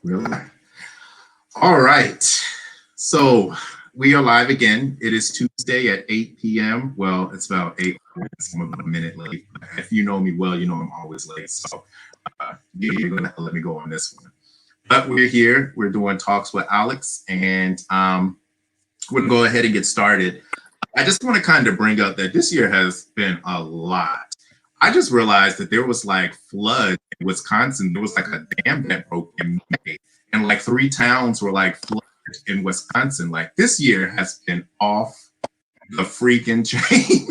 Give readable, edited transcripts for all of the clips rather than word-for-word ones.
We're live. All right. So we are live again. It is Tuesday at 8 p.m. Well, it's about 8. I'm about a minute late. If you know me well, you know I'm always late. So you're going to have to let me go on this one. But we're here. We're doing talks with Alex, and we're going to go ahead and get started. I just want to kind of bring up that this year has been a lot. I just realized that there was like flood in Wisconsin. There was like a dam that broke in May, and like 3 towns were like flooded in Wisconsin. Like this year has been off the freaking chain.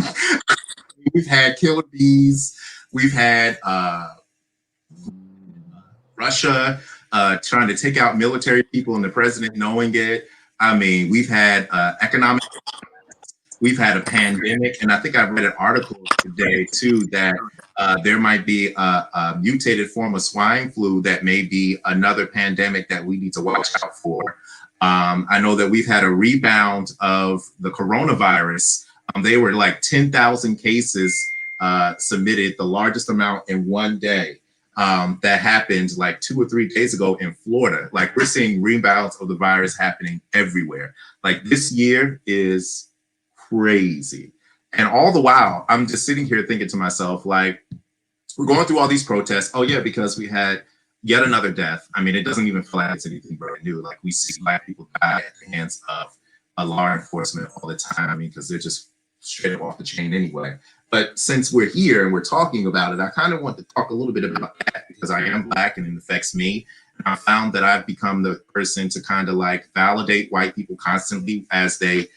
We've had killer bees. We've had Russia trying to take out military people and the president knowing it. I mean, we've had economic. We've had a pandemic, and I think I read an article today too that there might be a mutated form of swine flu that may be another pandemic that we need to watch out for. I know that we've had a rebound of the coronavirus. They were like 10,000 cases submitted, the largest amount in one day. That happened like 2 or 3 days ago in Florida. Like we're seeing rebounds of the virus happening everywhere. Like this year is crazy. And all the while, I'm just sitting here thinking to myself, like, we're going through all these protests. Oh, yeah, because we had yet another death. I mean, it doesn't even feel like it's anything brand new. Like, we see Black people die at the hands of law enforcement all the time. I mean, because they're just straight up off the chain anyway. But since we're here and we're talking about it, I kind of want to talk a little bit about that because I am Black and it affects me. And I found that I've become the person to kind of like validate white people constantly as they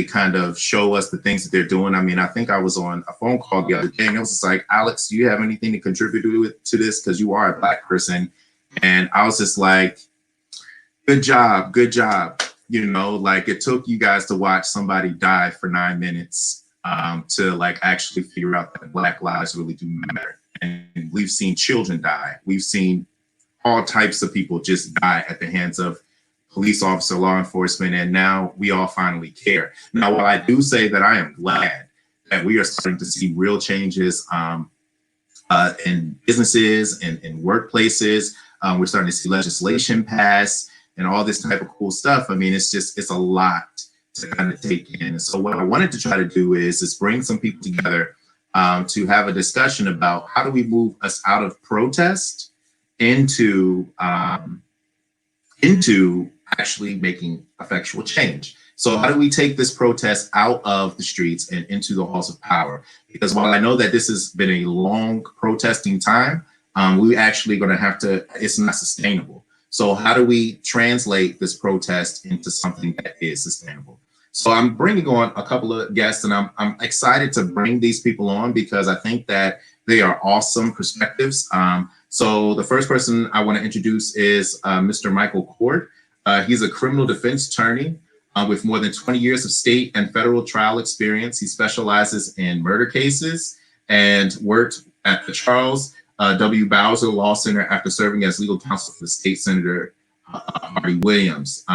kind of show us the things that they're doing. I mean, I think I was on a phone call the other day and it was just like, Alex, do you have anything to contribute to this? Because you are a Black person. And I was just like, good job, good job. You know, like it took you guys to watch somebody die for 9 minutes to like actually figure out that Black lives really do matter. And we've seen children die. We've seen all types of people just die at the hands of police officer, law enforcement, and now we all finally care. Now, while I do say that I am glad that we are starting to see real changes in businesses and in workplaces, we're starting to see legislation pass and all this type of cool stuff. I mean, it's a lot to kind of take in. So what I wanted to try to do is bring some people together to have a discussion about how do we move us out of protest into actually making effectual change. So how do we take this protest out of the streets and into the halls of power? Because while I know that this has been a long protesting time, we actually going to have to, it's not sustainable. So how do we translate this protest into something that is sustainable? So I'm bringing on a couple of guests and I'm excited to bring these people on because I think that they are awesome perspectives. So the first person I want to introduce is Mr. Michael Coard. He's a criminal defense attorney with more than 20 years of state and federal trial experience. He specializes in murder cases and worked at the Charles W. Bowser Law Center after serving as legal counsel for the state senator Harvey Williams.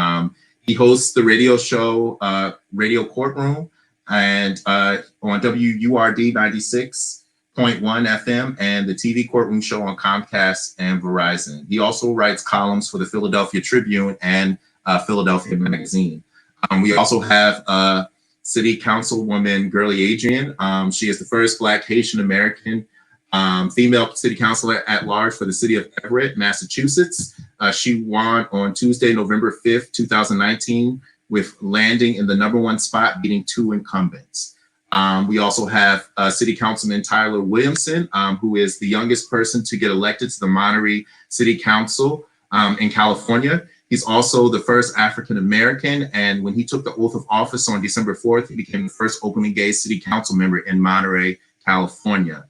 He hosts the radio show Radio Courtroom and on WURD 96.1 FM and the TV Courtroom show on Comcast and Verizon. He also writes columns for the Philadelphia Tribune and Philadelphia Magazine. We also have City Councilwoman Gerly Adrien. She is the first Black Haitian American female city councilor at large for the city of Everett, Massachusetts. She won on Tuesday, November 5th, 2019, with landing in the #1 spot, beating 2 incumbents. We also have City Councilman Tyller Williamson, who is the youngest person to get elected to the Monterey City Council in California. He's also the first African American, and when he took the oath of office on December 4th, he became the first openly gay city council member in Monterey, California.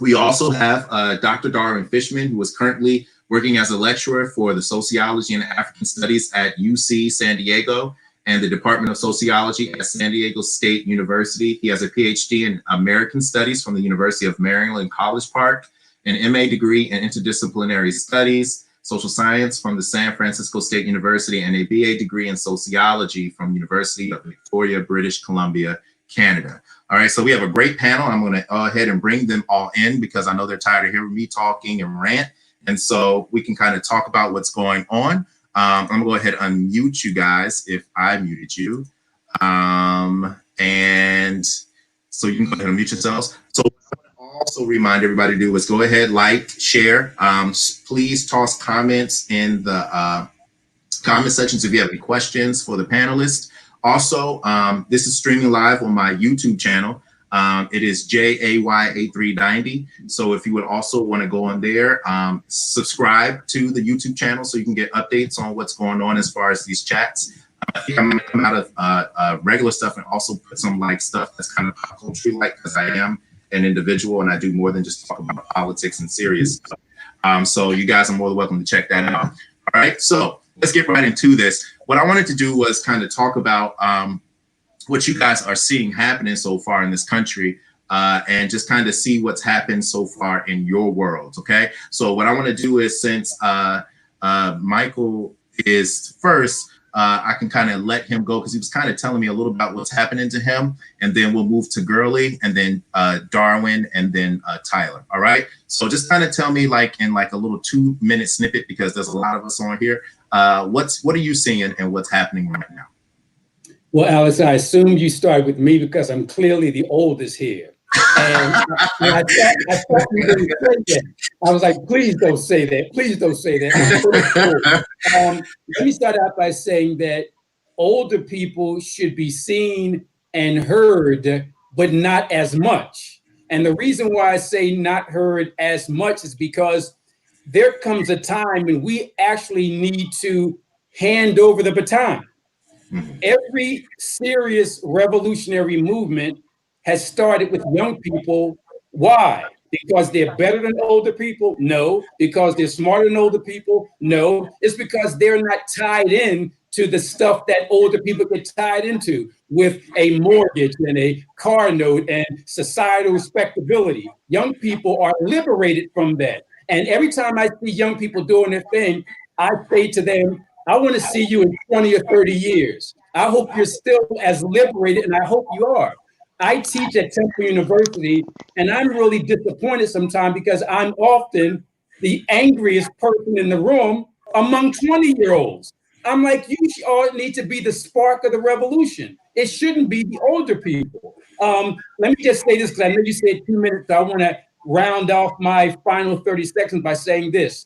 We also have Dr. Darwin Fishman, who is currently working as a lecturer for the Sociology and African Studies at UC San Diego and the Department of Sociology at San Diego State University. He has a PhD in American Studies from the University of Maryland, College Park, an MA degree in Interdisciplinary Studies, Social Science from the San Francisco State University, and a BA degree in Sociology from University of Victoria, British Columbia, Canada. All right, so we have a great panel. I'm going to go ahead and bring them all in because I know they're tired of hearing me talking and rant. And so we can kind of talk about what's going on. I'm gonna go ahead and unmute you guys if I muted you. And so you can go ahead and mute yourselves. So also remind everybody to do is go ahead, like, share. Please toss comments in the comment sections if you have any questions for the panelists. Also, this is streaming live on my YouTube channel. It is JAY8390. So if you would also want to go on there, subscribe to the YouTube channel so you can get updates on what's going on as far as these chats. I think I'm going to come out of regular stuff and also put some like stuff that's kind of pop culture like, because I am an individual and I do more than just talk about politics and serious stuff. So you guys are more than welcome to check that out. All right, so let's get right into this. What I wanted to do was kind of talk about what you guys are seeing happening so far in this country, and just kind of see what's happened so far in your world, okay? So what I want to do is, since Michael is first, I can kind of let him go because he was kind of telling me a little about what's happening to him, and then we'll move to Gerly, and then Darwin, and then Tyler, all right? So just kind of tell me like in like a little 2-minute snippet, because there's a lot of us on here. What are you seeing and what's happening right now? Well, Alex, I assumed you started with me because I'm clearly the oldest here. And I thought you didn't say that. I was like, please don't say that. Please don't say that. Let me start out by saying that older people should be seen and heard, but not as much. And the reason why I say not heard as much is because there comes a time when we actually need to hand over the baton. Every serious revolutionary movement has started with young people. Why? Because they're better than older people? No. Because they're smarter than older people? No. It's because they're not tied in to the stuff that older people get tied into, with a mortgage and a car note and societal respectability. Young people are liberated from that. And every time I see young people doing their thing, I say to them, I want to see you in 20 or 30 years. I hope you're still as liberated, and I hope you are. I teach at Temple University, and I'm really disappointed sometimes because I'm often the angriest person in the room among 20-year-olds. I'm like, you all need to be the spark of the revolution. It shouldn't be the older people. Let me just say this, because I know you said 2 minutes, so I want to round off my final 30 seconds by saying this.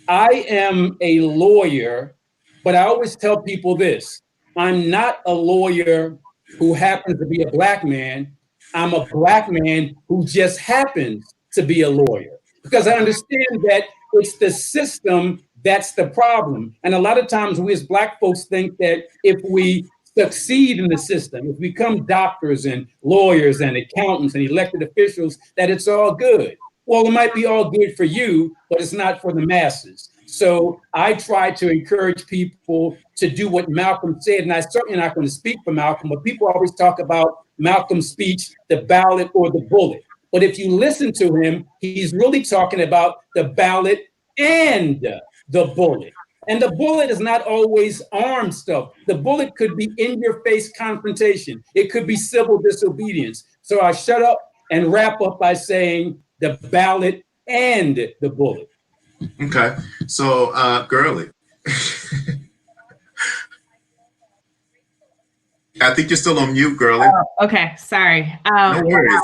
I am a lawyer, but I always tell people this. I'm not a lawyer who happens to be a Black man. I'm a Black man who just happens to be a lawyer, because I understand that it's the system that's the problem. And a lot of times we as Black folks think that if we succeed in the system, if we become doctors and lawyers and accountants and elected officials, that it's all good. Well, it might be all good for you, but it's not for the masses. So I try to encourage people to do what Malcolm said, and I'm certainly not going to speak for Malcolm, but people always talk about Malcolm's speech, the ballot or the bullet. But if you listen to him, he's really talking about the ballot and the bullet. And the bullet is not always armed stuff. The bullet could be in-your-face confrontation. It could be civil disobedience. So I shut up and wrap up by saying the ballot and the bullet. Okay, so Gerly. I think you're still on mute, Gerly. Oh, okay, sorry. No worries. Wow.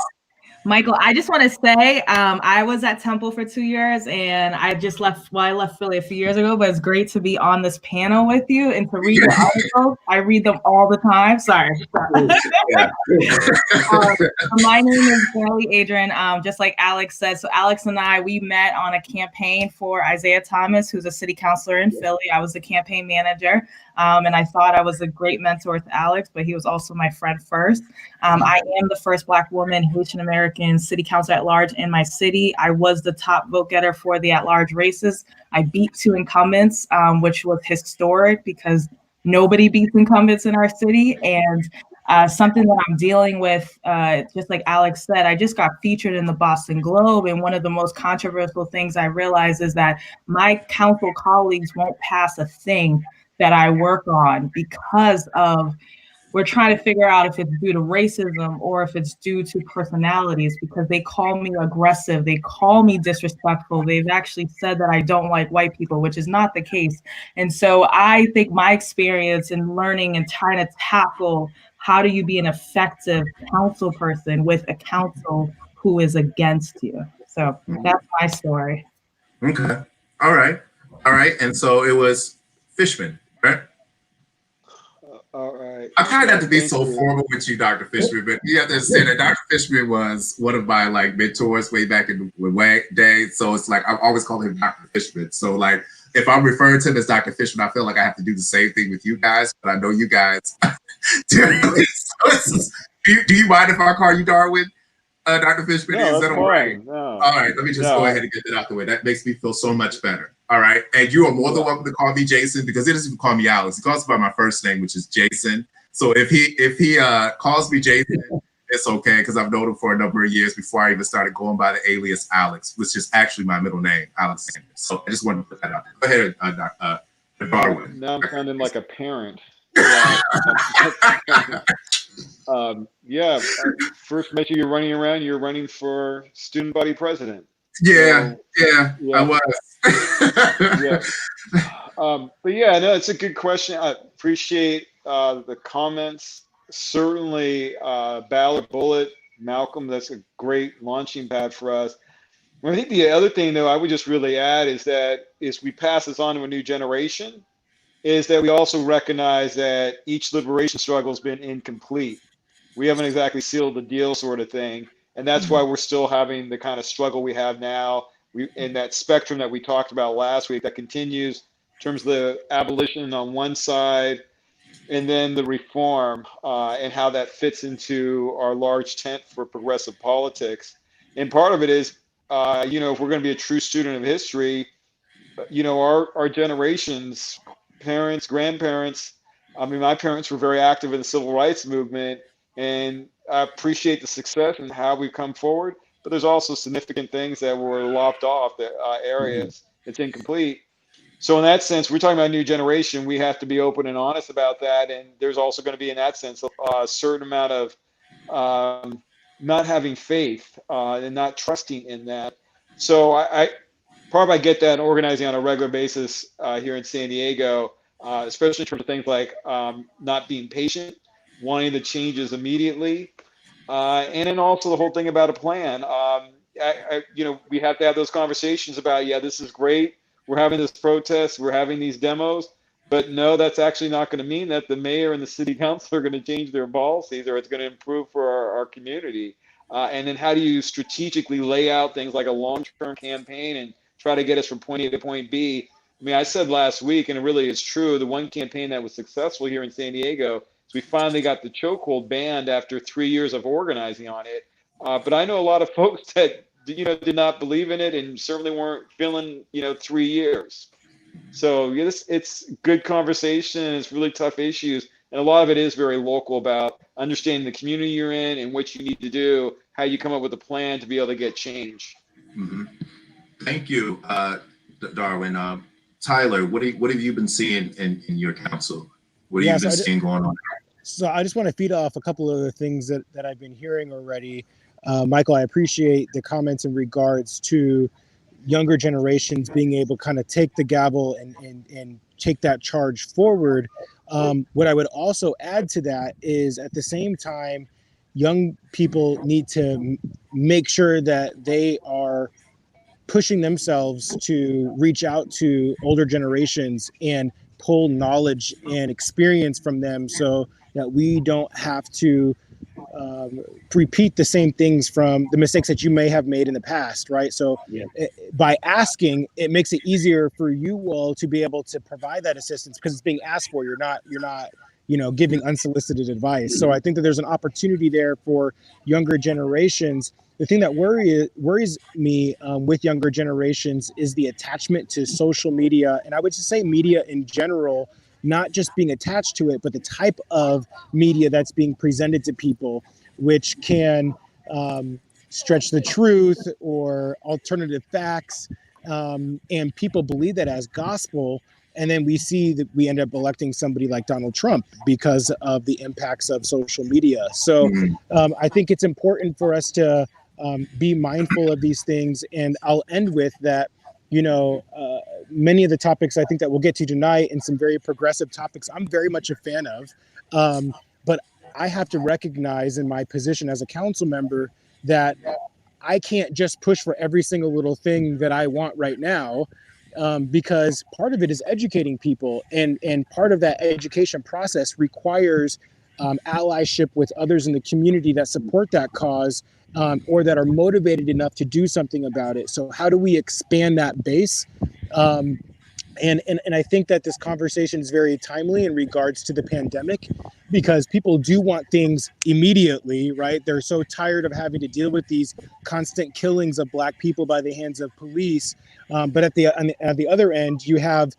Michael, I just want to say I was at Temple for 2 years, and I just left. Well, I left Philly a few years ago, but it's great to be on this panel with you and to read the articles. I read them all the time. Sorry. My name is Gerly, Adrien. Just like Alex said, so Alex and I, we met on a campaign for Isaiah Thomas, who's a city councilor in Philly. I was the campaign manager, and I thought I was a great mentor to Alex, but he was also my friend first. I am the first Black woman, Haitian American city council at large in my city. I was the top vote getter for the at-large races. I beat 2 incumbents, which was historic because nobody beats incumbents in our city. And something that I'm dealing with, just like Alex said, I just got featured in the Boston Globe. And one of the most controversial things I realized is that my council colleagues won't pass a thing that I work on because of we're trying to figure out if it's due to racism or if it's due to personalities, because they call me aggressive, they call me disrespectful. They've actually said that I don't like white people, which is not the case. And so I think my experience in learning and trying to tackle how do you be an effective council person with a council who is against you. So that's my story. Okay. All right. All right. And so it was Fishman, right? All right. I try not to be so formal with you, Dr. Fishman, but you have to understand that Dr. Fishman was one of my like mentors way back in the day. So it's like I've always called him Dr. Fishman. So like if I'm referring to him as Dr. Fishman, I feel like I have to do the same thing with you guys. But I know you guys. Do you mind if I call you Darwin? Dr. Fishman, no, is that all right? No. All right, let me just go ahead and get that out the way. That makes me feel so much better. All right, and you are more than welcome to call me Jason, because he doesn't even call me Alex. He calls me by my first name, which is Jason. So if he calls me Jason, it's okay, because I've known him for a number of years before I even started going by the alias Alex, which is actually my middle name, Alexander. So I just wanted to put that out there. Go ahead, Darwin. Now I'm sounding like a parent. First met you, you're running around, you're running for student body president. Yeah, I was. But yeah, no, it's a good question. I appreciate the comments. Certainly, Ballard Bullet, Malcolm, that's a great launching pad for us. I think the other thing, though, I would just really add is that as we pass this on to a new generation, is that we also recognize that each liberation struggle has been incomplete. We haven't exactly sealed the deal, sort of thing. And that's why we're still having the kind of struggle we have now. In that spectrum that we talked about last week, that continues in terms of the abolition on one side, and then the reform and how that fits into our large tent for progressive politics. And part of it is, if we're going to be a true student of history, our generations, parents, grandparents, my parents were very active in the civil rights movement, and I appreciate the success and how we've come forward, but there's also significant things that were lopped off, that areas. It's incomplete. So in that sense, we're talking about a new generation. We have to be open and honest about that. And there's also going to be, in that sense, a certain amount of not having faith and not trusting in that. So I probably get that organizing on a regular basis here in San Diego, especially in terms of things like not being patient, wanting the changes immediately, and then also the whole thing about a plan. We have to have those conversations about, this is great. We're having this protest, we're having these demos, but no, that's actually not going to mean that the mayor and the city council are going to change their policies, or it's going to improve for our community. And then how do you strategically lay out things like a long-term campaign and try to get us from point A to point B? I said last week, and it really is true, the one campaign that was successful here in San Diego is we finally got the chokehold banned after 3 years of organizing on it. But I know a lot of folks that did not believe in it and certainly weren't feeling 3 years. So it's good conversation, and it's really tough issues, and a lot of it is very local about understanding the community you're in and what you need to do, how you come up with a plan to be able to get change. Mm-hmm. Thank you, Darwin. Tyler, what have you been seeing in your council? What have you been seeing going on? So I just want to feed off a couple of the things that I've been hearing already. Michael, I appreciate the comments in regards to younger generations being able to kind of take the gavel and take that charge forward. What I would also add to that is, at the same time, young people need to make sure that they are pushing themselves to reach out to older generations and pull knowledge and experience from them, so that we don't have to repeat the same things from the mistakes that you may have made in the past, right? So by asking, it makes it easier for you all to be able to provide that assistance, because it's being asked for. You're not giving unsolicited advice. So I think that there's an opportunity there for younger generations. The thing that worries me with younger generations is the attachment to social media, and I would just say media in general, not just being attached to it, but the type of media that's being presented to people, which can stretch the truth or alternative facts, and people believe that as gospel. And then we see that we end up electing somebody like Donald Trump because of the impacts of social media. So I think it's important for us to be mindful of these things. And I'll end with that, many of the topics I think that we'll get to tonight and some very progressive topics I'm very much a fan of. But I have to recognize in my position as a council member that I can't just push for every single little thing that I want right now. Because part of it is educating people, and part of that education process requires allyship with others in the community that support that cause, or that are motivated enough to do something about it. So how do we expand that base? And I think that this conversation is very timely in regards to the pandemic, because people do want things immediately, right? They're so tired of having to deal with these constant killings of Black people by the hands of police. But at the other end, you have,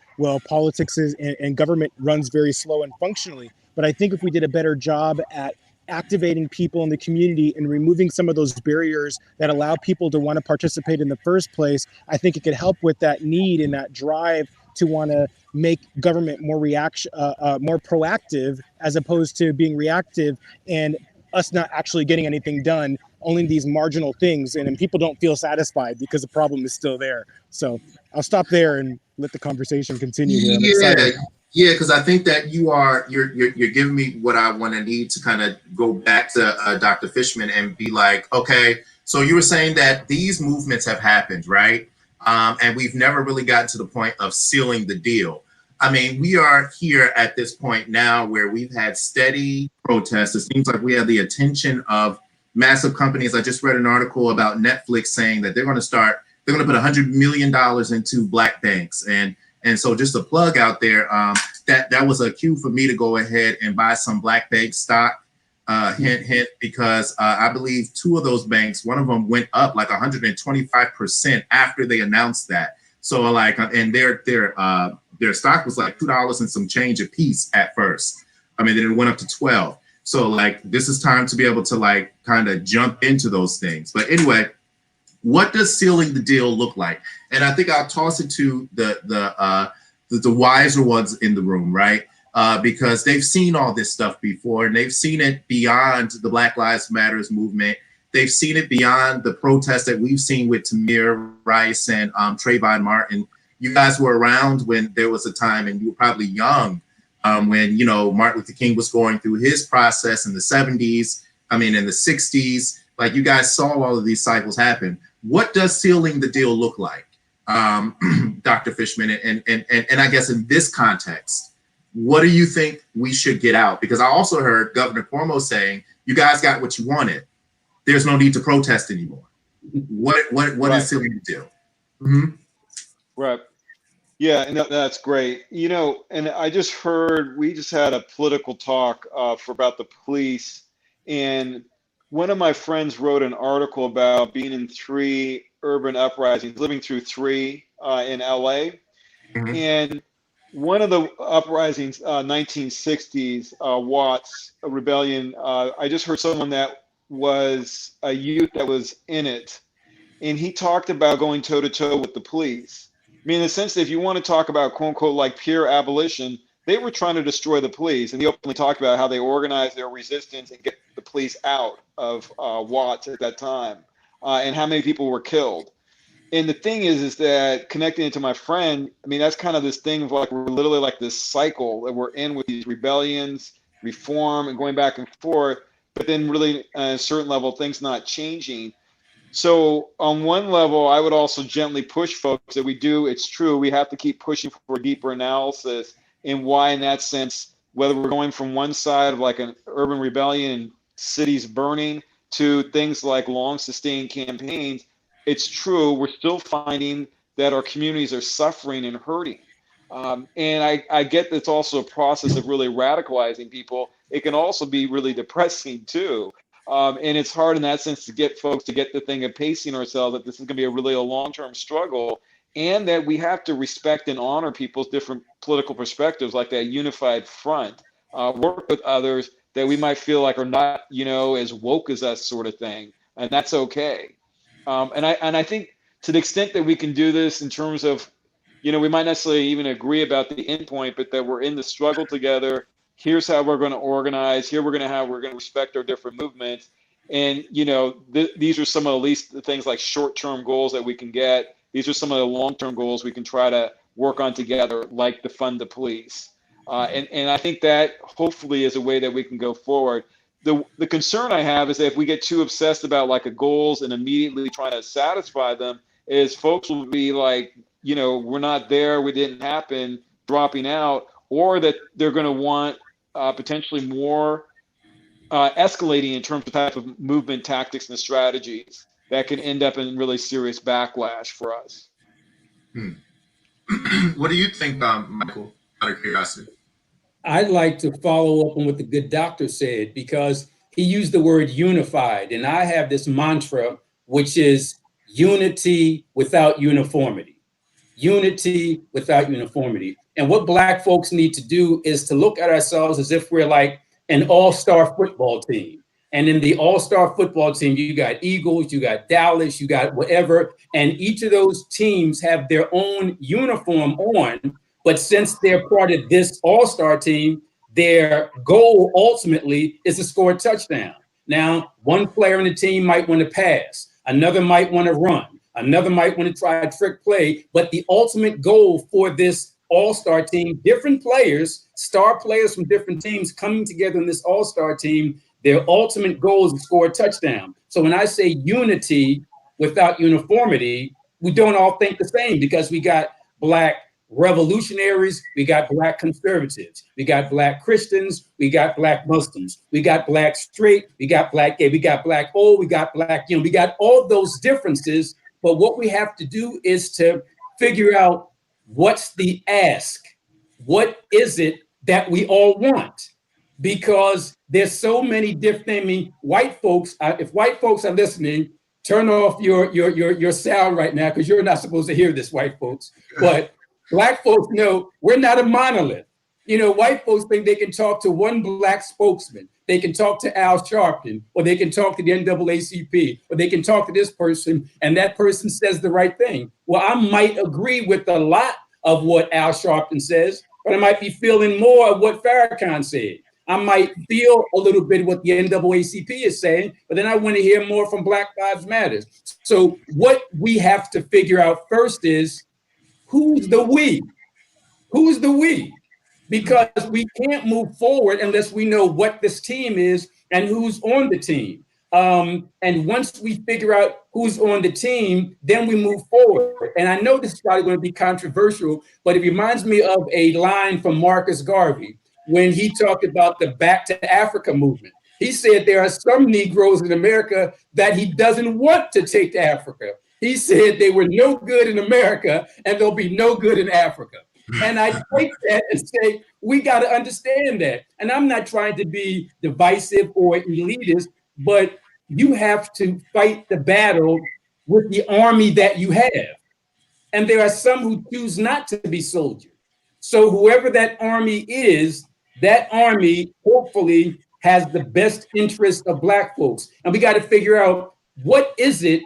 politics and government runs very slow and functionally. But I think if we did a better job at activating people in the community and removing some of those barriers that allow people to want to participate in the first place, I think it could help with that need and that drive to want to make government more proactive, as opposed to being reactive and us not actually getting anything done, only these marginal things, and then people don't feel satisfied because the problem is still there. So I'll stop there and let the conversation continue here. I'm excited. Yeah, because I think that you're giving me what I want to need to kind of go back to Dr. Fishman and be like, okay, so you were saying that these movements have happened, right? And we've never really gotten to the point of sealing the deal. I mean, we are here at this point now where we've had steady protests. It seems like we have the attention of massive companies. I just read an article about Netflix saying that they're going to put $100 million into Black banks. And so just a plug out there, that was a cue for me to go ahead and buy some Black bank stock. Hint, because I believe two of those banks, one of them went up like 125% after they announced that. So and their stock was like $2 and some change a piece at first. I mean, then it went up to 12. So this is time to be able to kind of jump into those things. But anyway, what does sealing the deal look like? And I think I'll toss it to the wiser ones in the room, right? Because they've seen all this stuff before, and they've seen it beyond the Black Lives Matters movement. They've seen it beyond the protests that we've seen with Tamir Rice and Trayvon Martin. You guys were around when there was a time, and you were probably young, when Martin Luther King was going through his process in the 70s. I mean, in the 60s. You guys saw all of these cycles happen. What does sealing the deal look like, Dr. Fishman? And I guess in this context, what do you think we should get out? Because I also heard Governor Cuomo saying, you guys got what you wanted. There's no need to protest anymore. What is sealing the deal? Mm-hmm. Right. Yeah, and that's great. And I just heard, we just had a political talk about the police, and one of my friends wrote an article about being in 3 urban uprisings, living through 3 in LA. Mm-hmm. And one of the uprisings, 1960s, Watts Rebellion, I just heard someone that was a youth that was in it, and he talked about going toe-to-toe with the police. I mean, in the sense that if you want to talk about, quote unquote, pure abolition, they were trying to destroy the police. And he openly talked about how they organized their resistance and get the police out of Watts at that time, and how many people were killed. And the thing is that, connecting it to my friend, I mean, that's kind of this thing of we're literally this cycle that we're in with these rebellions, reform, and going back and forth, but then really at a certain level, things not changing. So on one level, I would also gently push folks that it's true, we have to keep pushing for deeper analysis and why, in that sense, whether we're going from one side of an urban rebellion and cities burning to things like long sustained campaigns, it's true, we're still finding that our communities are suffering and hurting. And I get that it's also a process of really radicalizing people. It can also be really depressing too. And it's hard in that sense to get folks to get the thing of pacing ourselves, that this is going to be a long-term struggle, and that we have to respect and honor people's different political perspectives, like that unified front, work with others that we might feel are not, as woke as us, sort of thing. And that's okay. And I think to the extent that we can do this in terms of we might necessarily even agree about the endpoint, but that we're in the struggle together. Here's how we're going to organize. Here we're going to respect our different movements. And, these are some of the least the things like short-term goals that we can get. These are some of the long-term goals we can try to work on together, like defund the police. And I think that hopefully is a way that we can go forward. The concern I have is that if we get too obsessed about like a goals and immediately trying to satisfy them, is folks will be like, we're not there, we didn't happen, dropping out, or that they're going to want potentially more escalating in terms of type of movement tactics and strategies that can end up in really serious backlash for us. What do you think, Michael, out of curiosity? I'd like to follow up on what the good doctor said, because he used the word unified. And I have this mantra, which is unity without uniformity. Unity without uniformity. And what Black folks need to do is to look at ourselves as if we're like an all-star football team. And in the all-star football team, you got Eagles, you got Dallas, you got whatever. And each of those teams have their own uniform on. But since they're part of this all-star team, their goal ultimately is to score a touchdown. Now, one player in the team might want to pass, another might want to run, another might want to try a trick play, but the ultimate goal for this all-star team, different players, star players from different teams coming together in this all-star team, their ultimate goal is to score a touchdown. So when I say unity without uniformity, we don't all think the same, because we got Black revolutionaries, we got Black conservatives, we got Black Christians, we got Black Muslims, we got Black straight, we got Black gay, we got Black old, we got Black young, we got all those differences. But what we have to do is to figure out what's the ask. What is it that we all want? Because there's so many different, white folks, if white folks are listening, turn off your sound right now, because you're not supposed to hear this, white folks. But Black folks know we're not a monolith. White folks think they can talk to one Black spokesman. They can talk to Al Sharpton, or they can talk to the NAACP, or they can talk to this person, and that person says the right thing. Well, I might agree with a lot of what Al Sharpton says, but I might be feeling more of what Farrakhan said. I might feel a little bit what the NAACP is saying, but then I want to hear more from Black Lives Matter. So what we have to figure out first is, who's the we? Who's the we? Because we can't move forward unless we know what this team is and who's on the team. And once we figure out who's on the team, then we move forward. And I know this is probably going to be controversial, but it reminds me of a line from Marcus Garvey when he talked about the Back to Africa movement. He said there are some Negroes in America that he doesn't want to take to Africa. He said they were no good in America and they'll be no good in Africa. And I take that and say, we got to understand that. And I'm not trying to be divisive or elitist, but you have to fight the battle with the army that you have. And there are some who choose not to be soldiers. So whoever that army is, that army hopefully has the best interest of Black folks. And we got to figure out, what is it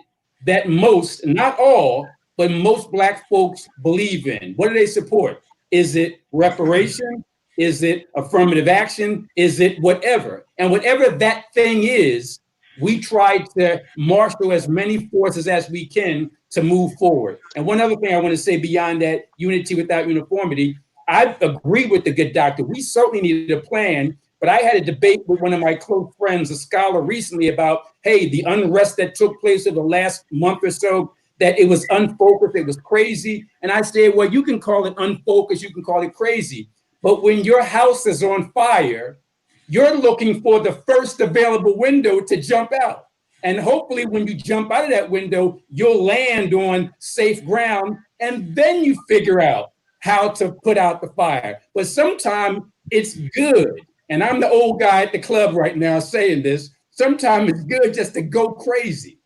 that most, not all, but most Black folks believe in? What do they support? Is it reparation? Is it affirmative action? Is it whatever? And whatever that thing is, we try to marshal as many forces as we can to move forward. And one other thing I want to say beyond that, unity without uniformity, I agree with the good doctor. We certainly needed a plan, but I had a debate with one of my close friends, a scholar, recently about, hey, the unrest that took place over the last month or so, that it was unfocused, it was crazy. And I said, well, you can call it unfocused, you can call it crazy. But when your house is on fire, you're looking for the first available window to jump out. And hopefully when you jump out of that window, you'll land on safe ground, and then you figure out how to put out the fire. But sometimes it's good, and I'm the old guy at the club right now saying this, sometimes it's good just to go crazy,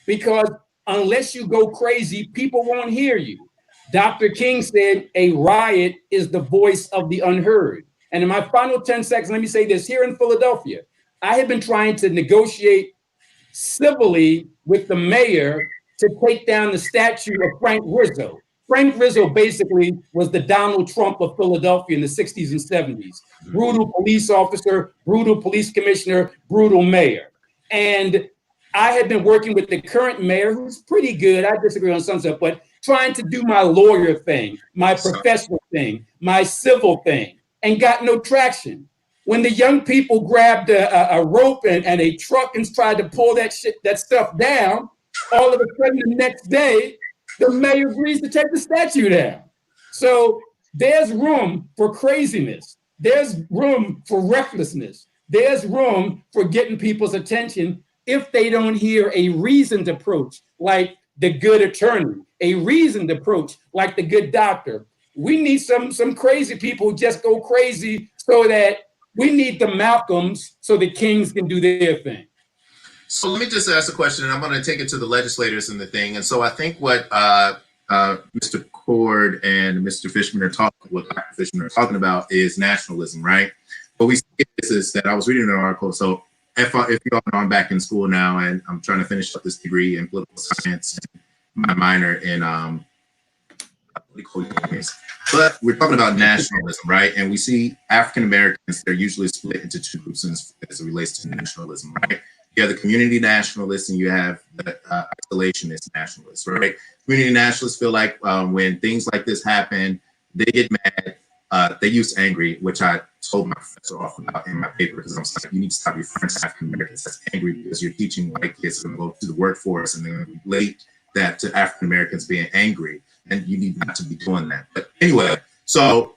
because unless you go crazy, people won't hear you. Dr. King said a riot is the voice of the unheard. And in my final 10 seconds, let me say this. Here in Philadelphia, I have been trying to negotiate civilly with the mayor to take down the statue of Frank Rizzo. Frank Rizzo basically was the Donald Trump of Philadelphia in the 60s and 70s. Brutal police officer, brutal police commissioner, brutal mayor. And I had been working with the current mayor, who's pretty good. I disagree on some stuff, but trying to do my lawyer thing, my professional thing, my civil thing, and got no traction. When the young people grabbed a rope and a truck and tried to pull that stuff down, all of a sudden the next day, the mayor agrees to take the statue down. So there's room for craziness. There's room for recklessness. There's room for getting people's attention if they don't hear a reasoned approach like the good attorney, a reasoned approach like the good doctor. We need some crazy people who just go crazy so that we need the Malcolms so the Kings can do their thing. So let me just ask a question, and I'm going to take it to the legislators and the thing. And so I think what Mr. Coard and Mr. Fishman are talking about is nationalism, right? What we see is that I was reading an article. So if y'all know, I'm back in school now, and I'm trying to finish up this degree in political science, and my minor in political economics. But we're talking about nationalism, right? And we see African Americans, they're usually split into two groups as it relates to nationalism, right? You have the community nationalists and you have the isolationist nationalists, right? Community nationalists feel like when things like this happen, they get mad. They use angry, which I told my professor off about in my paper, because I'm like, you need to stop referring to African Americans as angry, because you're teaching white kids to go to the workforce and they're going to relate that to African Americans being angry, and you need not to be doing that. But anyway, so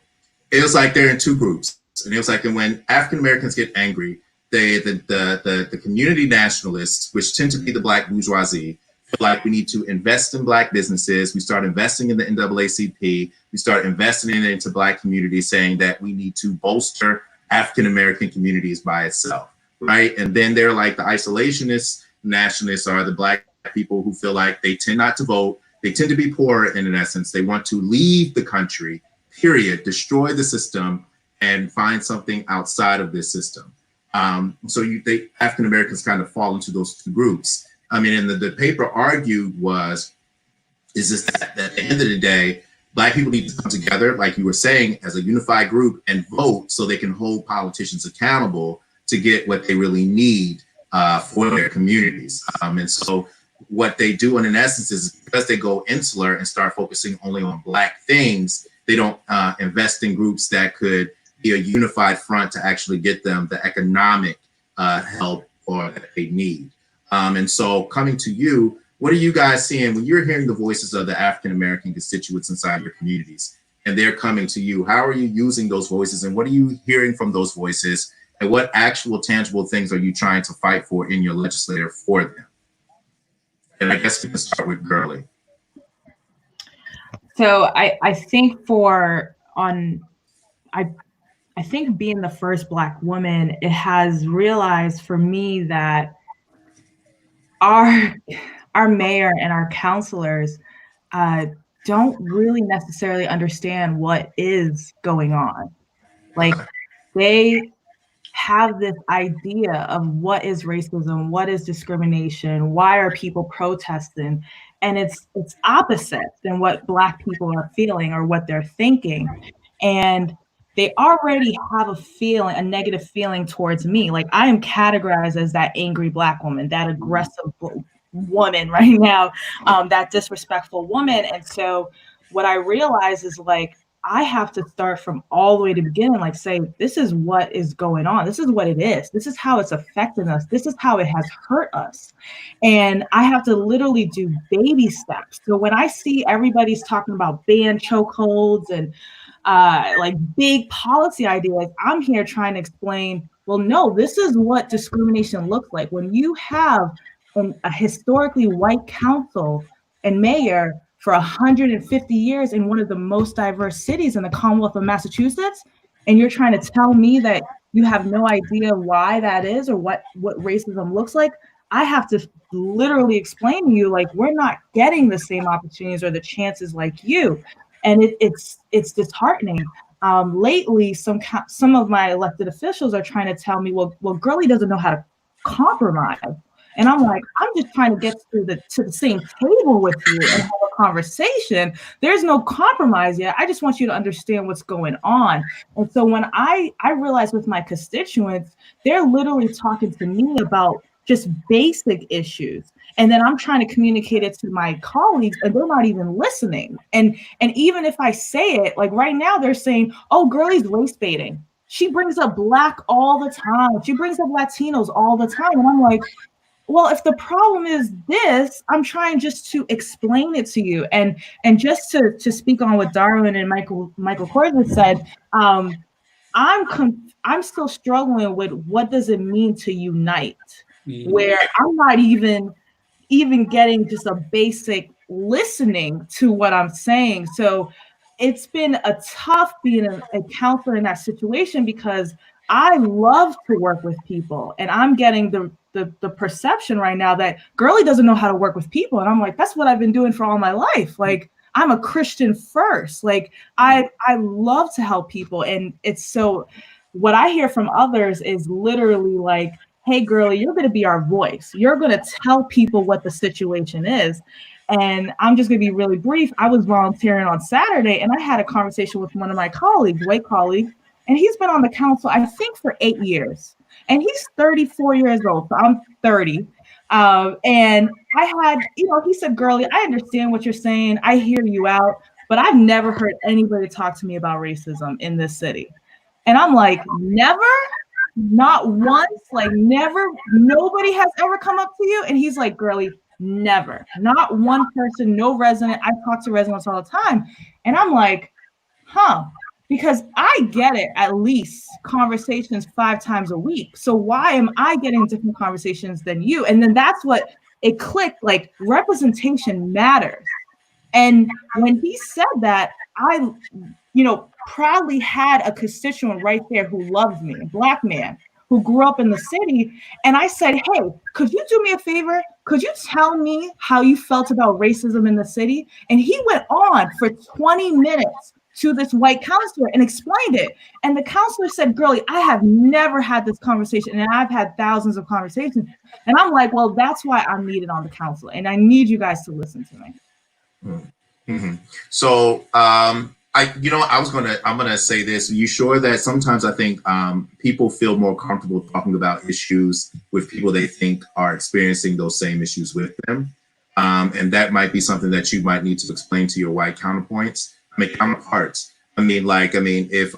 it was like they're in two groups, and it was like, and when African Americans get angry, the community nationalists, which tend to be the Black bourgeoisie, feel like we need to invest in Black businesses. We start investing in the NAACP. We start investing into Black communities, saying that we need to bolster African American communities by itself, right? And then they're like the isolationist nationalists are the Black people who feel like they tend not to vote. They tend to be poor, and in essence, they want to leave the country, period, destroy the system, and find something outside of this system. So African Americans kind of fall into those two groups. I mean, and the paper argued is that at the end of the day, Black people need to come together, like you were saying, as a unified group and vote so they can hold politicians accountable to get what they really need for their communities. And so what they do in essence is, because they go insular and start focusing only on Black things, they don't invest in groups that could be a unified front to actually get them the economic help or that they need. And so coming to you, what are you guys seeing when you're hearing the voices of the African-American constituents inside your communities and they're coming to you? How are you using those voices, and what are you hearing from those voices, and what actual tangible things are you trying to fight for in your legislature for them? And I guess we can start with Gerly. So I think I think being the first Black woman, it has realized for me that our mayor and our councilors don't really necessarily understand what is going on. Like, they have this idea of what is racism, what is discrimination, why are people protesting, and it's opposite than what Black people are feeling or what they're thinking. And they already have a negative feeling towards me. Like, I am categorized as that angry Black woman, that aggressive woman right now, that disrespectful woman. And so what I realize is, like, I have to start from all the way to the beginning, like, say, this is what is going on. This is what it is. This is how it's affecting us. This is how it has hurt us. And I have to literally do baby steps. So when I see everybody's talking about ban chokeholds and like big policy ideas, I'm here trying to explain, well, no, this is what discrimination looks like. When you have a historically white council and mayor for 150 years in one of the most diverse cities in the Commonwealth of Massachusetts, and you're trying to tell me that you have no idea why that is or what racism looks like, I have to literally explain to you, like, we're not getting the same opportunities or the chances like you. And it's disheartening. Lately, some of my elected officials are trying to tell me, well, Gerly doesn't know how to compromise. And I'm like, I'm just trying to get to the same table with you and have a conversation. There's no compromise yet. I just want you to understand what's going on. And so when I realized with my constituents, they're literally talking to me about just basic issues. And then I'm trying to communicate it to my colleagues and they're not even listening. And even if I say it, like right now they're saying, oh, Gerly's race baiting. She brings up Black all the time. She brings up Latinos all the time. And I'm like, well, if the problem is this, I'm trying just to explain it to you. And just to speak on what Darwin and Michael Coard said, I'm still struggling with what does it mean to unite, where I'm not even getting just a basic listening to what I'm saying. So it's been a tough being a counselor in that situation because I love to work with people, and I'm getting the perception right now that Gerly doesn't know how to work with people. And I'm like, that's what I've been doing for all my life. Like, I'm a Christian first. Like, I love to help people. And it's so, what I hear from others is literally like, hey, Gerly, you're going to be our voice. You're going to tell people what the situation is. And I'm just going to be really brief. I was volunteering on Saturday, and I had a conversation with one of my colleagues, white colleague, and he's been on the council, I think, for 8 years. And he's 34 years old, so I'm 30. And I had, he said, Gerly, I understand what you're saying. I hear you out, but I've never heard anybody talk to me about racism in this city. And I'm like, never? Not once? Like, never? Nobody has ever come up to you? And he's like, Gerly, never. Not one person, no resident. I talk to residents all the time. And I'm like, huh. Because I get it, at least conversations 5 times a week. So why am I getting different conversations than you? And then that's what it clicked, like, representation matters. And when he said that, I, proudly had a constituent right there who loves me, a Black man who grew up in the city. And I said, hey, could you do me a favor? Could you tell me how you felt about racism in the city? And he went on for 20 minutes to this white counselor and explained it. And the counselor said, Gerly, I have never had this conversation, and I've had thousands of conversations. And I'm like, well, that's why I'm needed on the council, and I need you guys to listen to me. Mm-hmm. So, I'm gonna say this. Are you sure that sometimes I think people feel more comfortable talking about issues with people they think are experiencing those same issues with them, and that might be something that you might need to explain to your white counterparts. If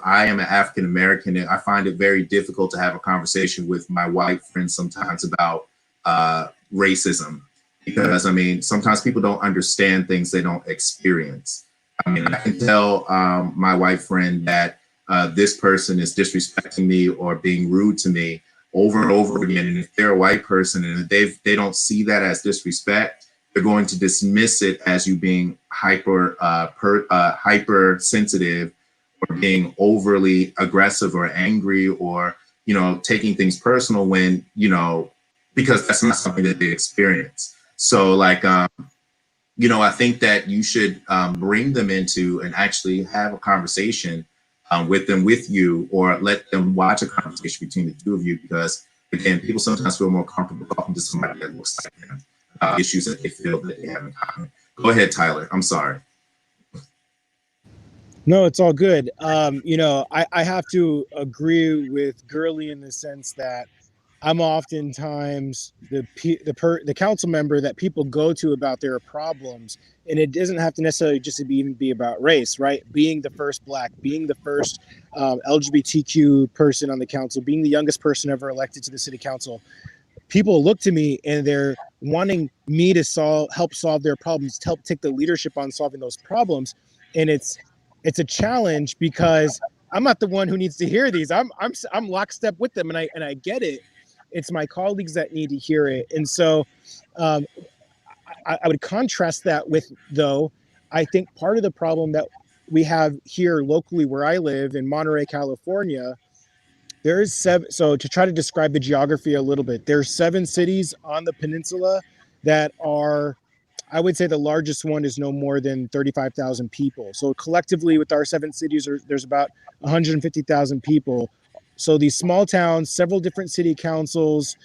I am an African American, I find it very difficult to have a conversation with my white friends sometimes about racism, because sometimes people don't understand things they don't experience. I can tell my white friend that this person is disrespecting me or being rude to me over and over again. And if they're a white person and they don't see that as disrespect, they're going to dismiss it as you being hypersensitive or being overly aggressive or angry or, taking things personal when, because that's not something that they experience. So I think that you should bring them into and actually have a conversation with you, or let them watch a conversation between the two of you, because again, people sometimes feel more comfortable talking to somebody that looks like them. Issues that they feel that they have in common. Go ahead, Tyler. I'm sorry. No, it's all good. I have to agree with Gerly in the sense that I'm oftentimes the council member that people go to about their problems, and it doesn't have to necessarily just even be about race, right? Being the first Black, being the first LGBTQ person on the council, being the youngest person ever elected to the city council. People look to me and they're wanting me to help solve their problems, to help take the leadership on solving those problems. And it's a challenge because I'm not the one who needs to hear these. I'm lockstep with them, and I get it. It's my colleagues that need to hear it. And so I would contrast that with, though, I think part of the problem that we have here locally where I live in Monterey, California, there's 7. So to try to describe the geography a little bit, there's 7 cities on the peninsula that are, I would say the largest one is no more than 35,000 people. So collectively with our 7 cities, there's about 150,000 people. So these small towns, several different city councils,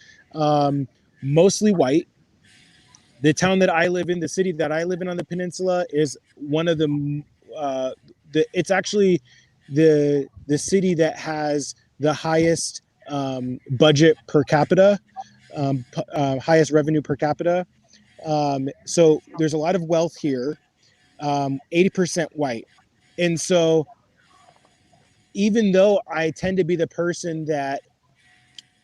mostly white. The town that I live in, the city that I live in on the peninsula, is one of it's actually the city that has the highest budget per capita, highest revenue per capita. So there's a lot of wealth here, 80% white. And so even though I tend to be the person that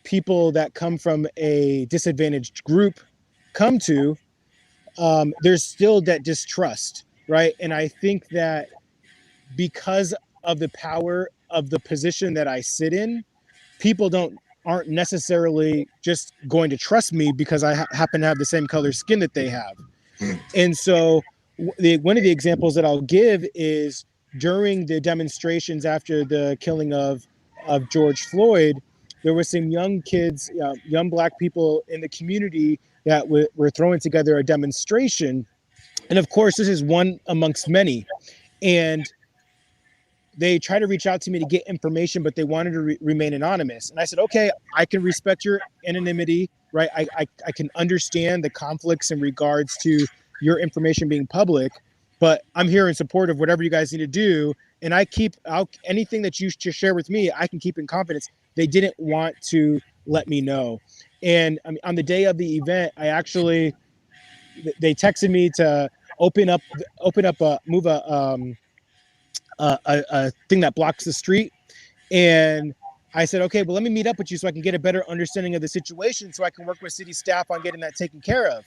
people that come from a disadvantaged group come to, there's still that distrust, right? And I think that because of the power of the position that I sit in, people aren't necessarily just going to trust me because I happen to have the same color skin that they have. And so one of the examples that I'll give is during the demonstrations after the killing of George Floyd, there were some young kids, young Black people in the community that were throwing together a demonstration. And of course, this is one amongst many. And they tried to reach out to me to get information, but they wanted to remain anonymous. And I said, okay, I can respect your anonymity, right? I can understand the conflicts in regards to your information being public, but I'm here in support of whatever you guys need to do. And anything that you share with me, I can keep in confidence. They didn't want to let me know. And I mean, on the day of the event, they texted me to move a thing that blocks the street. And I said, okay, well, let me meet up with you so I can get a better understanding of the situation so I can work with city staff on getting that taken care of.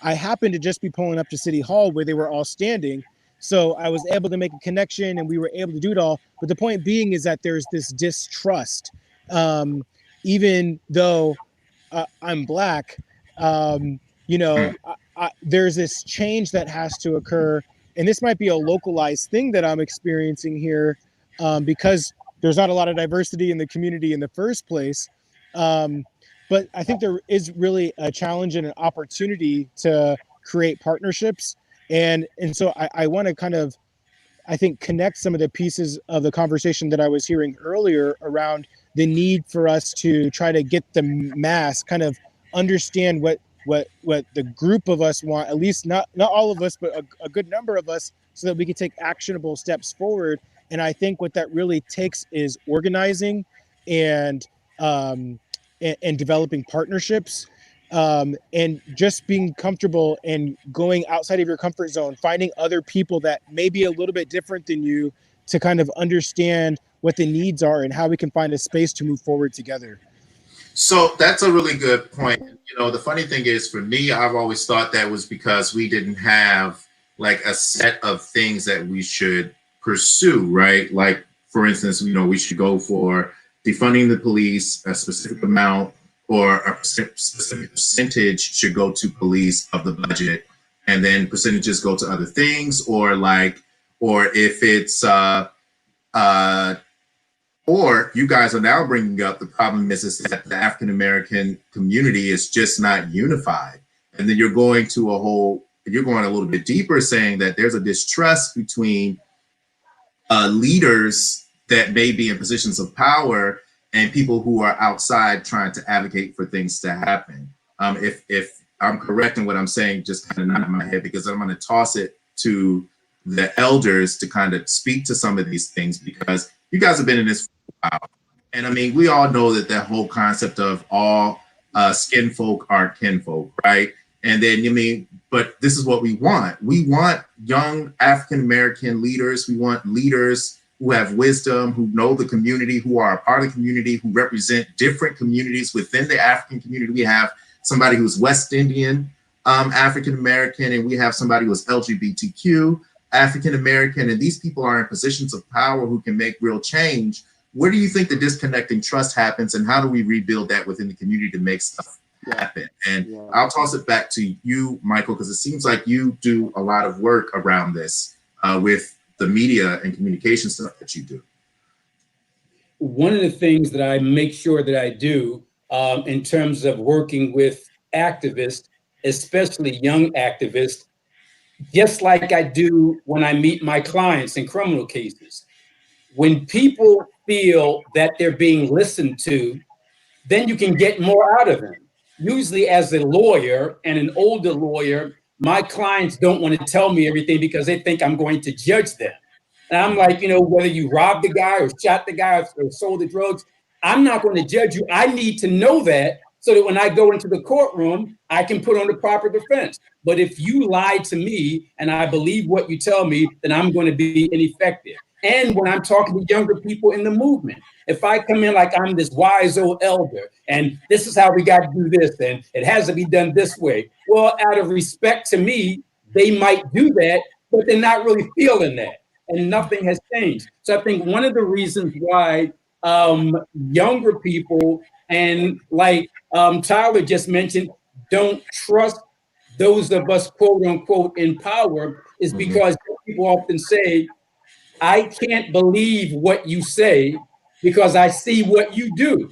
I happened to just be pulling up to City Hall where they were all standing. So I was able to make a connection and we were able to do it all. But the point being is that there's this distrust. Even though I'm Black, there's this change that has to occur. And this might be a localized thing that I'm experiencing here because there's not a lot of diversity in the community in the first place. But I think there is really a challenge and an opportunity to create partnerships. And so I want to kind of, I think, connect some of the pieces of the conversation that I was hearing earlier around the need for us to try to get the mass kind of understand what the group of us want, at least not all of us, but a good number of us, so that we can take actionable steps forward. And I think what that really takes is organizing and developing partnerships, and just being comfortable and going outside of your comfort zone, finding other people that may be a little bit different than you to kind of understand what the needs are and how we can find a space to move forward together. So that's a really good point. The funny thing is, for me, I've always thought that was because we didn't have like a set of things that we should pursue, right? Like, for instance, we should go for defunding the police, a specific amount or a specific percentage should go to police of the budget, and then percentages go to other things, or if it's or you guys are now bringing up the problem is that the African American community is just not unified, and then you're going a little bit deeper, saying that there's a distrust between leaders that may be in positions of power and people who are outside trying to advocate for things to happen. If I'm correct in what I'm saying, just kind of nod in my head, because I'm going to toss it to the elders to kind of speak to some of these things, because you guys have been in this for a while. And I mean, we all know that whole concept of all skin folk are kinfolk, right? And then, but this is what we want. We want young African-American leaders. We want leaders who have wisdom, who know the community, who are a part of the community, who represent different communities within the African community. We have somebody who's West Indian African-American, and we have somebody who's LGBTQ African-American, and these people are in positions of power who can make real change. Where do you think the disconnect in trust happens, and how do we rebuild that within the community to make stuff happen? And I'll toss it back to you, Michael, because it seems like you do a lot of work around this with the media and communication stuff that you do. One of the things that I make sure that I do in terms of working with activists, especially young activists, just like I do when I meet my clients in criminal cases, when people feel that they're being listened to, then you can get more out of them. usually as a lawyer and an older lawyer, my clients don't want to tell me everything because they think I'm going to judge them. And I'm like, whether you robbed the guy or shot the guy or sold the drugs, I'm not going to judge you. I need to know that so that when I go into the courtroom, I can put on the proper defense. But if you lie to me and I believe what you tell me, then I'm going to be ineffective. And when I'm talking to younger people in the movement, if I come in like I'm this wise old elder and this is how we got to do this and it has to be done this way, well, out of respect to me, they might do that, but they're not really feeling that. And nothing has changed. So I think one of the reasons why younger people and like Tyler just mentioned, don't trust those of us, quote unquote, in power is because people often say, I can't believe what you say because I see what you do.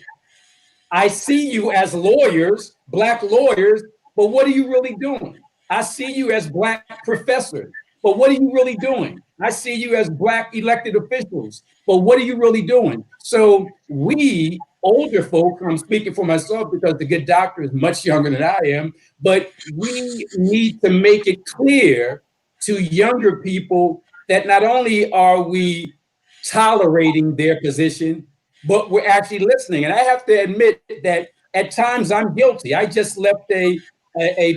I see you as lawyers, Black lawyers, but what are you really doing? I see you as Black professors, but what are you really doing? I see you as Black elected officials, but what are you really doing? So we, older folk, I'm speaking for myself because the good doctor is much younger than I am, but we need to make it clear to younger people that not only are we tolerating their position, but we're actually listening. And I have to admit that at times I'm guilty. I just left a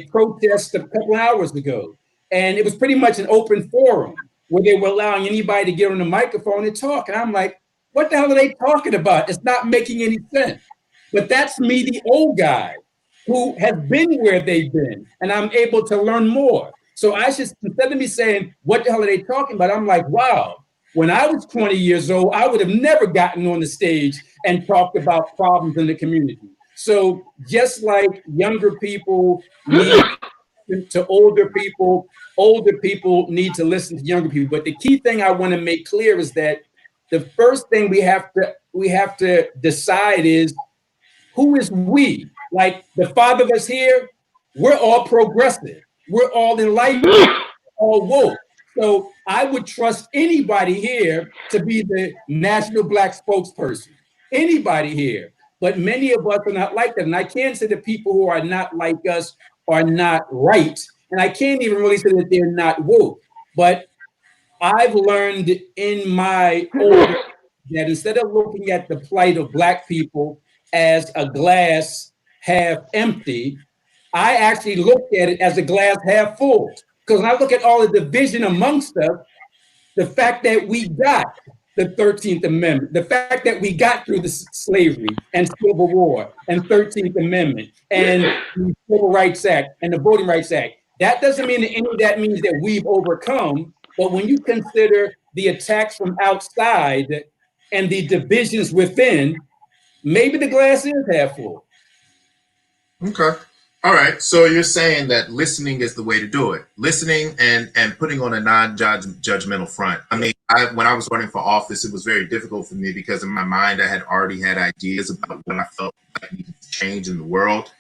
protest a couple hours ago, and it was pretty much an open forum where they were allowing anybody to get on the microphone and talk. And I'm like, what the hell are they talking about? It's not making any sense. But that's me, the old guy, who has been where they've been, and I'm able to learn more. So I should, instead of me saying, what the hell are they talking about? I'm like, wow, when I was 20 years old, I would have never gotten on the stage and talked about problems in the community. So just like younger people need to older people need to listen to younger people. But the key thing I want to make clear is that the first thing we have to decide is who is we? Like the five of us here, we're all progressive. We're all enlightened, all woke. So I would trust anybody here to be the National Black spokesperson. Anybody here. But many of us are not like that. And I can't say the people who are not like us are not right. And I can't even really say that they're not woke. But I've learned in my older that instead of looking at the plight of Black people as a glass half empty, I actually looked at it as a glass half full. Because when I look at all the division amongst us, the fact that we got the 13th Amendment, the fact that we got through the slavery and Civil War and 13th Amendment and the Civil Rights Act and the Voting Rights Act, that doesn't mean that any of that means that we've overcome. But when you consider the attacks from outside and the divisions within, maybe the glass is half full. Okay. All right. So you're saying that listening is the way to do it. Listening and putting on a non-judgmental front. I mean, when I was running for office, it was very difficult for me because in my mind, I had already had ideas about what I felt like needed to change in the world.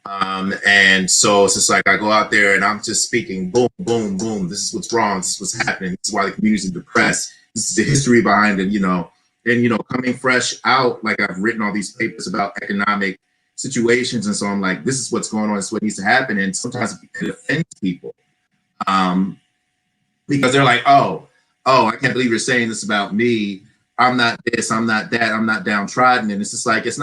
And so it's just like I go out there and I'm just speaking, boom, boom, boom. This is what's wrong. This is what's happening. This is why the community's depressed. This is the history behind it, And, coming fresh out, like I've written all these papers about economic situations. And so I'm like, this is what's going on. This is what needs to happen. And sometimes it offends people because they're like, oh, I can't believe you're saying this about me. I'm not this, I'm not that, I'm not downtrodden. And it's just like, I'm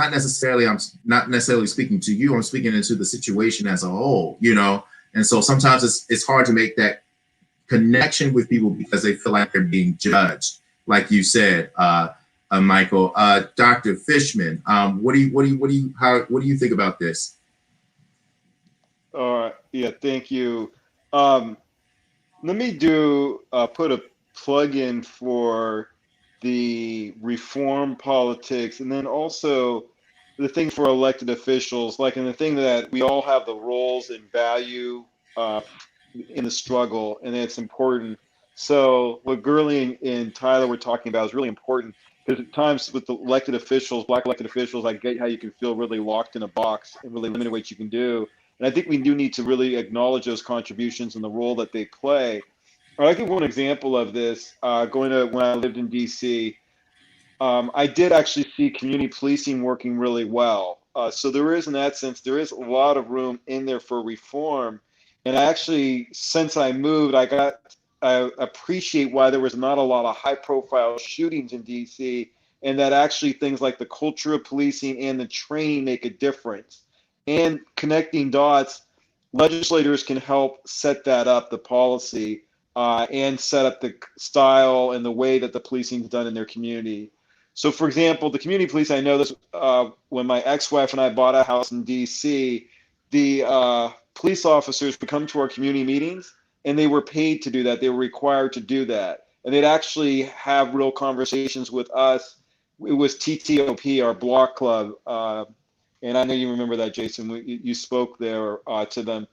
not necessarily speaking to you. I'm speaking into the situation as a whole, And so sometimes it's hard to make that connection with people because they feel like they're being judged. Like you said, Michael, Dr. Fishman, what do you think about this? Yeah, thank you. Let me put a plug in for the reform politics, and then also the thing for elected officials, and the thing that we all have the roles and value in the struggle, and it's important. So what Gerly and Tyler were talking about is really important. Because at times with the elected officials, Black elected officials, I get how you can feel really locked in a box and really limited what you can do. And I think we do need to really acknowledge those contributions and the role that they play. I'll give one example of this. When I lived in DC, I did actually see community policing working really well. So there is, in that sense, there is a lot of room in there for reform. And actually, since I moved, I appreciate why there was not a lot of high-profile shootings in DC, and that actually things like the culture of policing and the training make a difference. And connecting dots, legislators can help set that up, the policy, and set up the style and the way that the policing is done in their community. So, for example, the community police, I know this when my ex-wife and I bought a house in DC, the police officers would come to our community meetings, and they were paid to do that. They were required to do that. And they'd actually have real conversations with us. It was TTOP, our block club. And I know you remember that, Jason. You spoke there to them.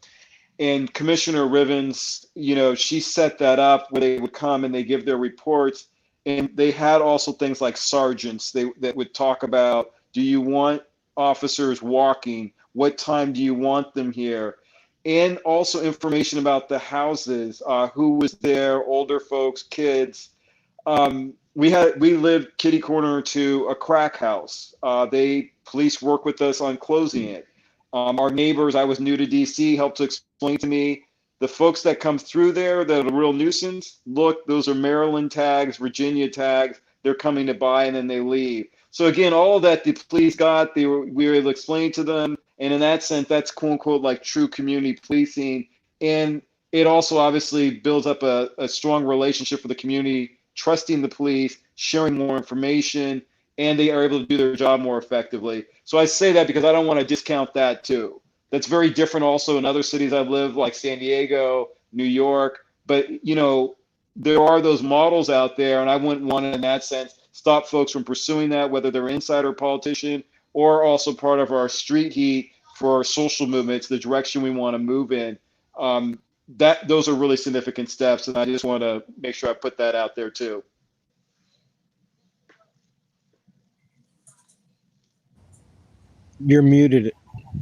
And Commissioner Rivens, you know, she set that up where they would come and they give their reports. And they had also things like sergeants that would talk about, do you want officers walking? What time do you want them here? And also information about the houses, who was there, older folks, kids. We lived kitty corner to a crack house. Police work with us on closing it. Our neighbors, I was new to DC, helped to explain to me, the folks that come through there that are a real nuisance, look, those are Maryland tags, Virginia tags. They're coming to buy and then they leave. So again, all of that the police got, we were able to explain to them. And in that sense, that's quote unquote like true community policing. And it also obviously builds up a strong relationship with the community, trusting the police, sharing more information, and they are able to do their job more effectively. So I say that because I don't want to discount that too. That's very different also in other cities I've lived, like San Diego, New York. But, you know, there are those models out there, and I wouldn't want to, in that sense, stop folks from pursuing that, whether they're inside or politician, or also part of our street heat for our social movements, the direction we want to move in. Those are really significant steps, and I just want to make sure I put that out there too. You're muted.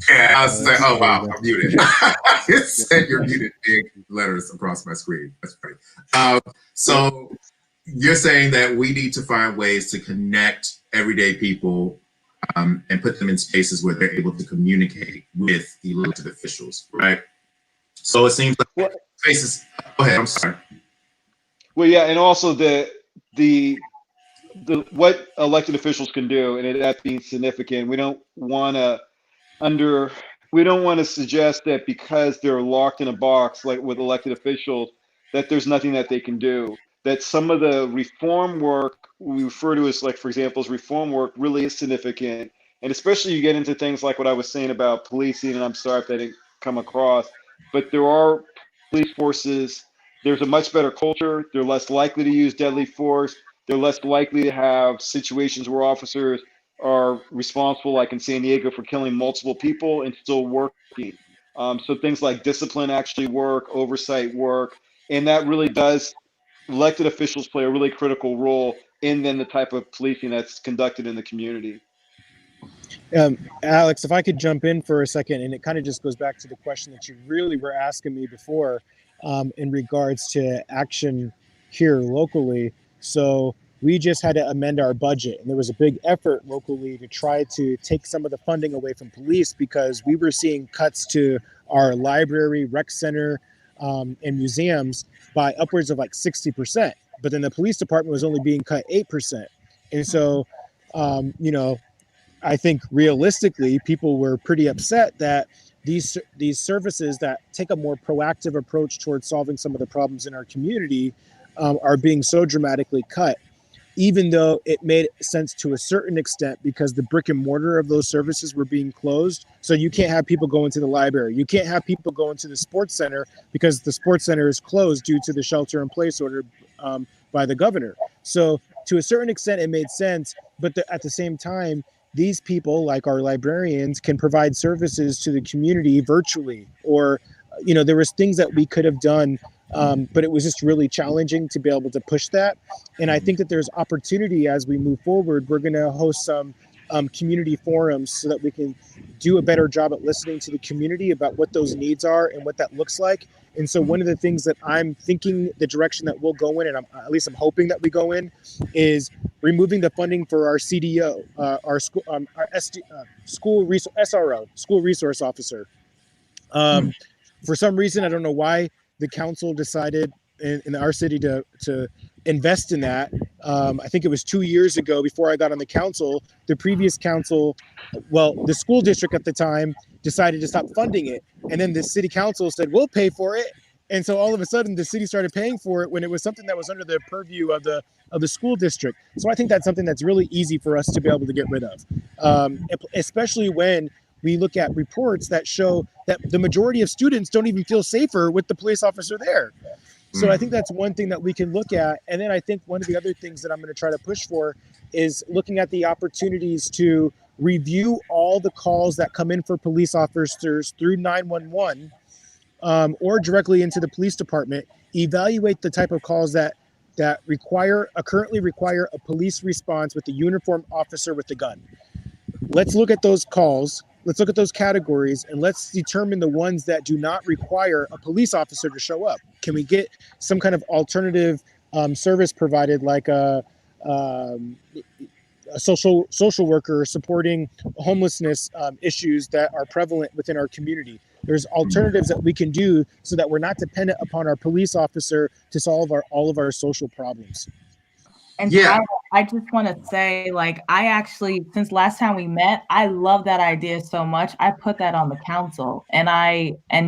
Yeah, I was saying, oh wow, I'm muted. It said you're muted, big letters across my screen. That's funny. So you're saying that we need to find ways to connect everyday people and put them in spaces where they're able to communicate with elected officials, right? So it seems like spaces. Go ahead. I'm sorry. Well, yeah, and also the what elected officials can do, and that's being significant. We don't want to suggest that because they're locked in a box like with elected officials that there's nothing that they can do. That some of the reform work we refer to as, like, for example, as reform work really is significant. And especially you get into things like what I was saying about policing, and I'm sorry if that didn't come across, but there are police forces, there's a much better culture, they're less likely to use deadly force, they're less likely to have situations where officers are responsible, like in San Diego, for killing multiple people and still working. So things like discipline actually work, oversight work, and that really does, elected officials play a really critical role in then the type of policing that's conducted in the community. Alex, if I could jump in for a second, and it kind of just goes back to the question that you really were asking me before in regards to action here locally. So we just had to amend our budget, and there was a big effort locally to try to take some of the funding away from police because we were seeing cuts to our library, rec center, and museums by upwards of like 60%. But then the police department was only being cut 8%. And so, you know, I think realistically, people were pretty upset that these services that take a more proactive approach towards solving some of the problems in our community are being so dramatically cut, even though it made sense to a certain extent because the brick and mortar of those services were being closed. So you can't have people go into the library. You can't have people go into the sports center because the sports center is closed due to the shelter in place order by the governor. So to a certain extent, it made sense. But at the same time, these people, like our librarians, can provide services to the community virtually, or, you know, there was things that we could have done, but it was just really challenging to be able to push that. And I think that there's opportunity as we move forward. We're going to host some community forums so that we can do a better job at listening to the community about what those needs are and what that looks like. And so one of the things that I'm thinking the direction that we'll go in, and at least I'm hoping that we go in, is removing the funding for our CDO, our school, our SRO, school resource officer. For some reason, I don't know why the council decided in our city to invest in that. I think it was 2 years ago before I got on the council. The previous council, well, the school district at the time decided to stop funding it. And then the city council said, we'll pay for it. And so all of a sudden the city started paying for it when it was something that was under the purview of the school district. So I think that's something that's really easy for us to be able to get rid of, especially when we look at reports that show that the majority of students don't even feel safer with the police officer there. So I think that's one thing that we can look at. And then I think one of the other things that I'm going to try to push for is looking at the opportunities to review all the calls that come in for police officers through 911 or directly into the police department, evaluate the type of calls that currently require a police response with a uniformed officer with a gun. Let's look at those calls. Let's look at those categories and let's determine the ones that do not require a police officer to show up. Can we get some kind of alternative service provided, like a social worker supporting homelessness issues that are prevalent within our community? There's alternatives that we can do so that we're not dependent upon our police officer to solve all of our social problems. And yeah, I just want to say, like, I actually, since last time we met, I love that idea so much. I put that on the council, and happily, I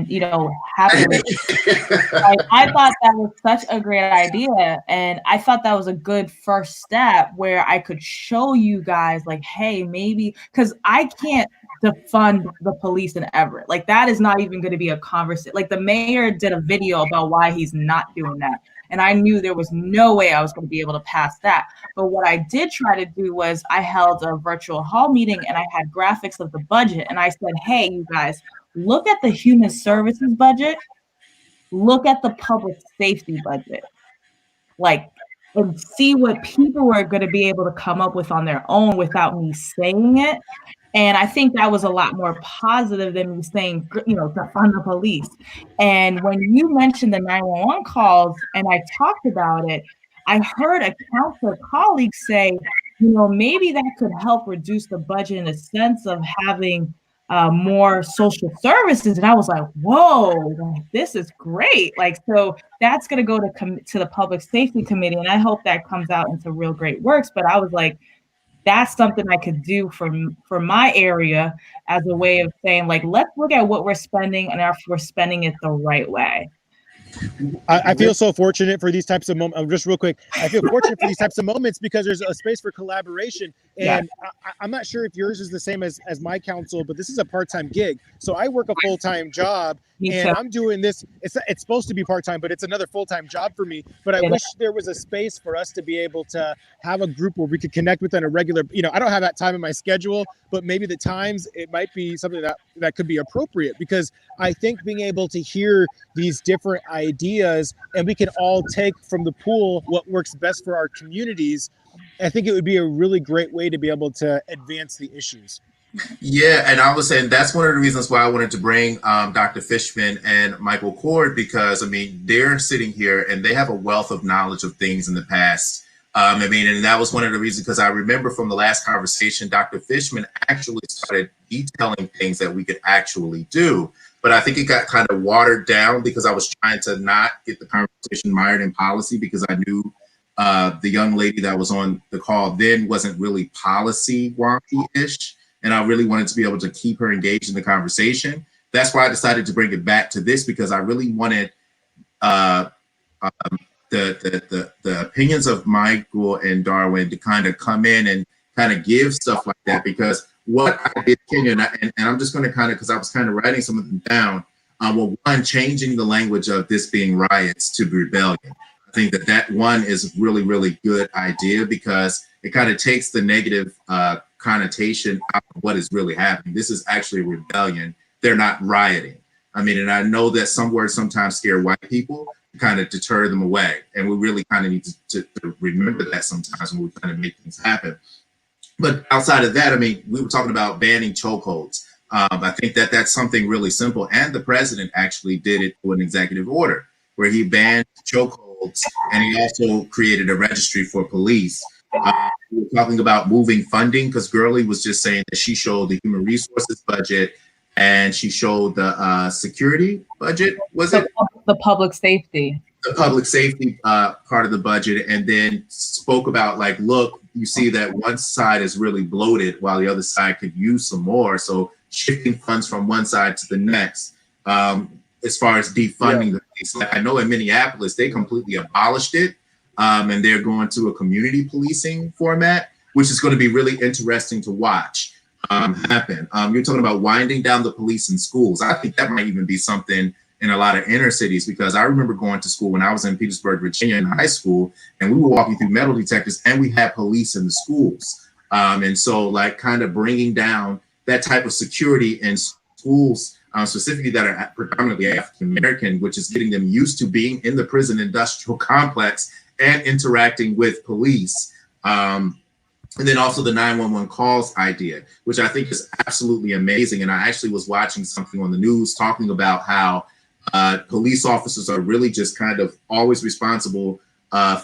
thought that was such a great idea, and I thought that was a good first step where I could show you guys, like, hey, maybe, because I can't defund the police in Everett. Like, that is not even going to be a conversation. Like, the mayor did a video about why he's not doing that. And I knew there was no way I was going to be able to pass that. But what I did try to do was I held a virtual hall meeting and I had graphics of the budget. And I said, hey, you guys, look at the human services budget. Look at the public safety budget. Like, and see what people are going to be able to come up with on their own without me saying it. And I think that was a lot more positive than me saying, defund the police. And when you mentioned the 911 calls and I talked about it, I heard a council colleague say, maybe that could help reduce the budget in the sense of having more social services. And I was like, whoa, this is great. Like, so that's going to go to the Public Safety Committee. And I hope that comes out into real great works. But I was like, that's something I could do for my area as a way of saying, like, let's look at what we're spending and if we're spending it the right way. I feel so fortunate for these types of moments. Just real quick, I feel fortunate for these types of moments because there's a space for collaboration. And yeah. I'm not sure if yours is the same as my council, but this is a part-time gig. So I work a full-time job and I'm doing this. It's supposed to be part-time, but it's another full-time job for me. But I wish there was a space for us to be able to have a group where we could connect with on a regular, I don't have that time in my schedule, but maybe the times it might be something that could be appropriate, because I think being able to hear these different ideas and we can all take from the pool what works best for our communities, I think it would be a really great way to be able to advance the issues. Yeah, and I was saying that's one of the reasons why I wanted to bring Dr. Fishman and Michael Coard, because, they're sitting here and they have a wealth of knowledge of things in the past. And that was one of the reasons, because I remember from the last conversation, Dr. Fishman actually started detailing things that we could actually do. But I think it got kind of watered down because I was trying to not get the conversation mired in policy, because I knew the young lady that was on the call then wasn't really policy wonky-ish. And I really wanted to be able to keep her engaged in the conversation. That's why I decided to bring it back to this, because I really wanted the opinions of Michael and Darwin to kind of come in and kind of give stuff like that. Because what I did, Kenya, and I'm just going to kind of, because I was kind of writing some of them down. One, changing the language of this being riots to rebellion. I think that one is a really, really good idea, because it kind of takes the negative connotation out of what is really happening. This is actually a rebellion. They're not rioting. And I know that some words sometimes scare white people, to kind of deter them away. And we really kind of need to remember that sometimes when we're trying to make things happen. But outside of that, we were talking about banning chokeholds. I think that that's something really simple. And the president actually did it through an executive order where he banned chokeholds, and he also created a registry for police. We were talking about moving funding because Gerly was just saying that she showed the human resources budget and she showed the security budget, was it? The public safety. The public safety part of the budget, and then spoke about like, look, you see that one side is really bloated while the other side could use some more. So shifting funds from one side to the next. As far as defunding the police, like I know in Minneapolis, they completely abolished it. And they're going to a community policing format, which is going to be really interesting to watch happen. You're talking about winding down the police in schools. I think that might even be something in a lot of inner cities, because I remember going to school when I was in Petersburg, Virginia in high school, and we were walking through metal detectors and we had police in the schools. And so like kind of bringing down that type of security in schools, specifically that are predominantly African-American, which is getting them used to being in the prison industrial complex and interacting with police. And then also the 911 calls idea, which I think is absolutely amazing. And I actually was watching something on the news talking about how police officers are really just kind of always responsible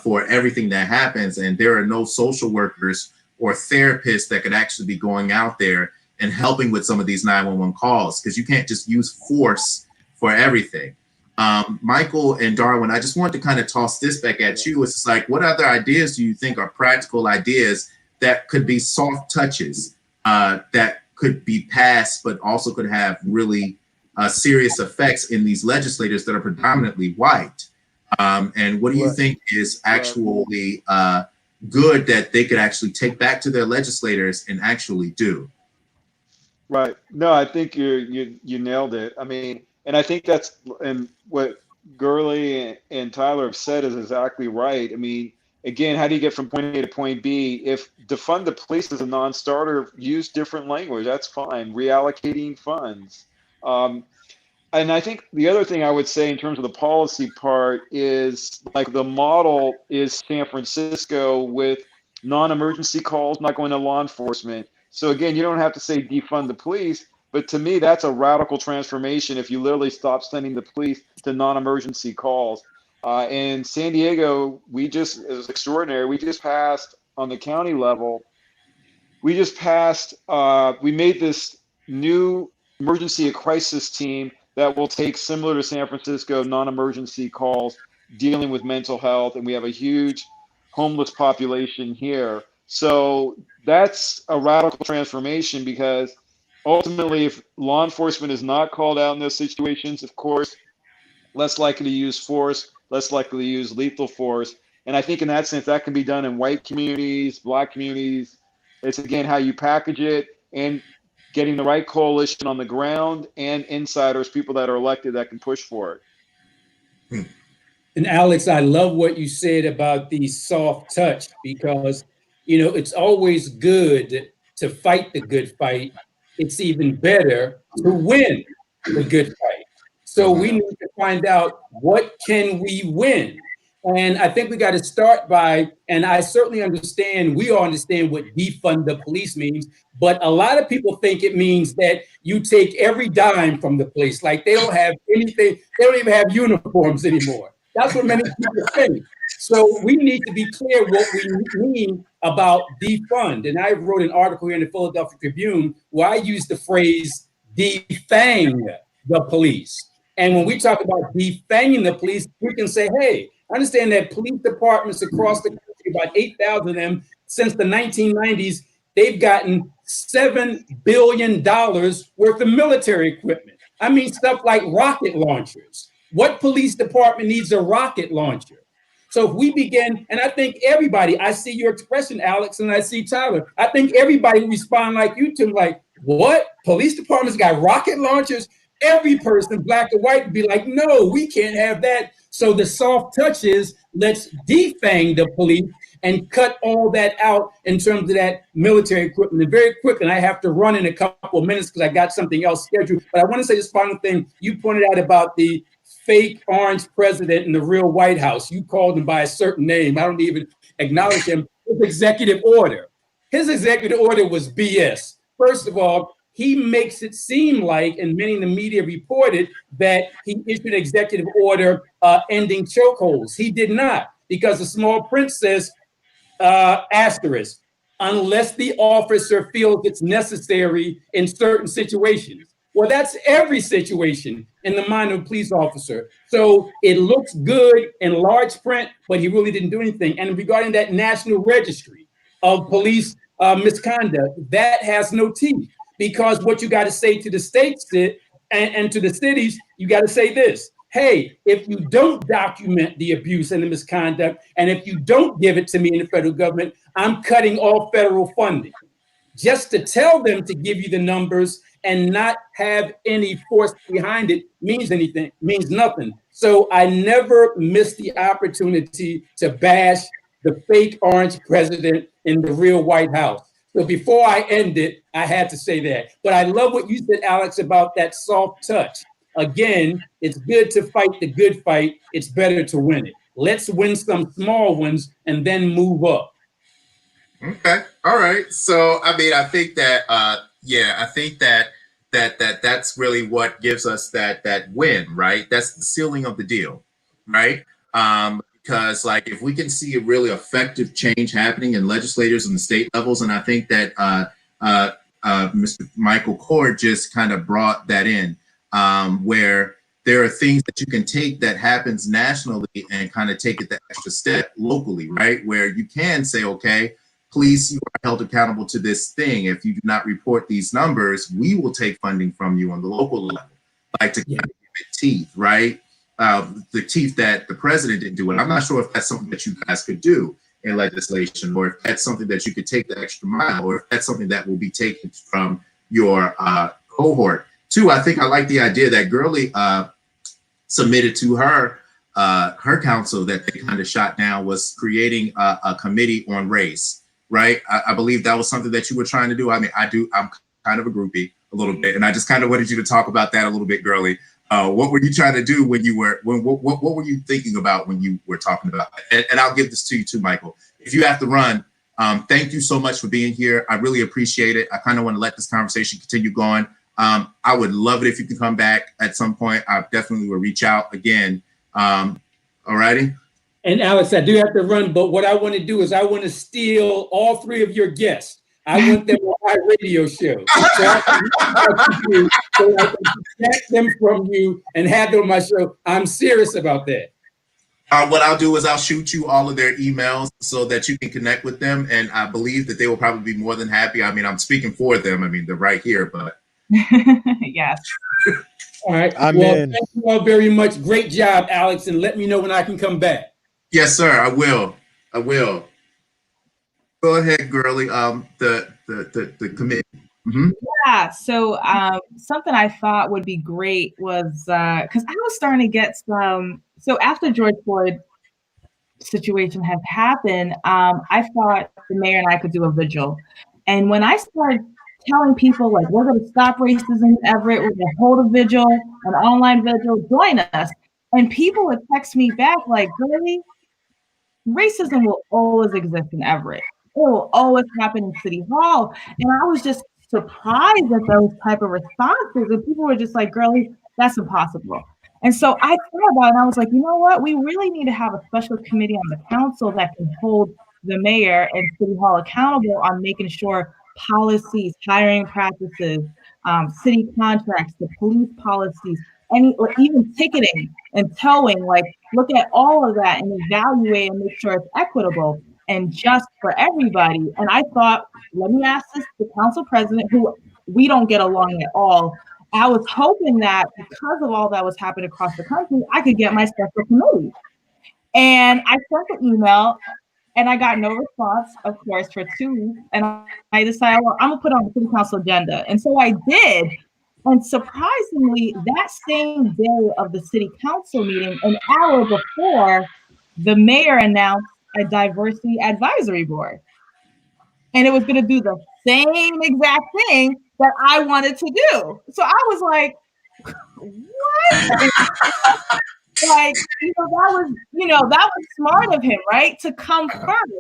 for everything that happens. And there are no social workers or therapists that could actually be going out there and helping with some of these 911 calls, because you can't just use force for everything. Michael and Darwin, I just want to kind of toss this back at you. It's like, what other ideas do you think are practical ideas that could be soft touches that could be passed, but also could have really serious effects in these legislators that are predominantly white? And what do you think is actually good that they could actually take back to their legislators and actually do? Right. No, I think you nailed it. I mean, and I think that's, and what Gerly and Tyler have said is exactly right. I mean, again, how do you get from point A to point B? If defund the police is a non-starter, use different language. That's fine. Reallocating funds. And I think the other thing I would say in terms of the policy part is like the model is San Francisco with non-emergency calls, not going to law enforcement. So again, you don't have to say defund the police, but to me, that's a radical transformation if you literally stop sending the police to non-emergency calls. In San Diego, it was extraordinary. We just passed on the county level. We made this new emergency crisis team that will take, similar to San Francisco, non-emergency calls dealing with mental health. And we have a huge homeless population here. So that's a radical transformation, because ultimately, if law enforcement is not called out in those situations, of course, less likely to use force, less likely to use lethal force. And I think in that sense, that can be done in white communities, Black communities. It's, again, how you package it and getting the right coalition on the ground and insiders, people that are elected that can push for it. And Alex, I love what you said about the soft touch, because, it's always good to fight the good fight. It's even better to win the good fight. So we need to find out, what can we win? And I think we got to start by, and I certainly understand, we all understand what defund the police means, but a lot of people think it means that you take every dime from the police, like they don't have anything, they don't even have uniforms anymore. That's what many people think. So we need to be clear what we mean about defund. And I wrote an article here in the Philadelphia Tribune where I used the phrase defang the police. And when we talk about defanging the police, we can say, hey, I understand that police departments across the country, about 8,000 of them, since the 1990s, they've gotten $7 billion worth of military equipment. I mean, stuff like rocket launchers. What police department needs a rocket launcher? So if we begin, and I think everybody, I see your expression, Alex, and I see Tyler, I think everybody will respond like you two, like, what? Police departments got rocket launchers? Every person, Black or white, would be like, no, we can't have that. So the soft touch is, let's defang the police and cut all that out in terms of that military equipment. And very quickly, and I have to run in a couple of minutes because I got something else scheduled, but I want to say this final thing. You pointed out about the fake orange president in the real White House. You called him by a certain name. I don't even acknowledge him. His executive order was BS. First of all, he makes it seem like, and many in the media reported, that he issued an executive order ending chokeholds. He did not, because the small print says, asterisk, unless the officer feels it's necessary in certain situations. Well, that's every situation in the mind of a police officer. So it looks good in large print, but he really didn't do anything. And regarding that national registry of police misconduct, that has no teeth, because what you got to say to the states and to the cities, you got to say this: hey, if you don't document the abuse and the misconduct, and if you don't give it to me in the federal government, I'm cutting off federal funding. Just to tell them to give you the numbers and not have any force behind it means nothing. So I never miss the opportunity to bash the fake orange president in the real White House. So before I end it, I had to say that. But I love what you said, Alex, about that soft touch. Again, it's good to fight the good fight. It's better to win it. Let's win some small ones and then move up. Okay. All right. So, I mean, I think that, I think that's really what gives us that win, right? That's the sealing of the deal, right? Because like, if we can see a really effective change happening in legislators and the state levels, and I think that Mr. Michael Coard just kind of brought that in, where there are things that you can take that happens nationally and kind of take it the extra step locally, right? Where you can say, okay, police, you are held accountable to this thing. If you do not report these numbers, we will take funding from you on the local level, like to kind of give it teeth, right? The teeth that the president didn't do. And I'm not sure if that's something that you guys could do in legislation, or if that's something that you could take the extra mile, or if that's something that will be taken from your cohort. Two, I think I like the idea that Gerly submitted to her council that they kind of shot down, was creating a committee on race, right? I believe that was something that you were trying to do. I mean, I'm kind of a groupie a little bit, and I just kind of wanted you to talk about that a little bit, Gerly. What were you trying to do when you were, what were you thinking about when you were talking about that? And I'll give this to you too, Michael. If you have to run, thank you so much for being here. I really appreciate it. I kind of want to let this conversation continue going. I would love it if you could come back at some point. I definitely will reach out again. All righty. And Alex, I do have to run, but what I want to do is I want to steal all three of your guests. I want them on my radio show. So I can get them from you and have them on my show. I'm serious about that. What I'll do is I'll shoot you all of their emails so that you can connect with them. And I believe that they will probably be more than happy. I mean, I'm speaking for them. I mean, they're right here, but. Yes. All right. Thank you all very much. Great job, Alex. And let me know when I can come back. Yes, sir. I will. Go ahead, Gerly. The committee. Mm-hmm. Yeah. So something I thought would be great was because I was starting to get some. So after George Floyd situation had happened, I thought the mayor and I could do a vigil. And when I started telling people, like, we're going to stop racism in Everett, we're going to hold a vigil, an online vigil, join us. And people would text me back like, Gerly, racism will always exist in Everett. It will always happen in City Hall. And I was just surprised at those type of responses. And people were just like, Gerly, that's impossible. And so I thought about it, and I was like, you know what? We really need to have a special committee on the council that can hold the mayor and City Hall accountable on making sure policies, hiring practices, city contracts, the police policies, even ticketing and towing, like, look at all of that and evaluate and make sure it's equitable and just for everybody. And I thought, let me ask this to the council president, who we don't get along at all. I was hoping that because of all that was happening across the country, I could get my special committee. And I sent the email and I got no response, of course, for 2 weeks. And I decided, well, I'm gonna put it on the city council agenda. And so I did. And surprisingly, that same day of the city council meeting, an hour before, the mayor announced a diversity advisory board. And it was going to do the same exact thing that I wanted to do. So I was like, what? Like, that was smart of him, right? To come first.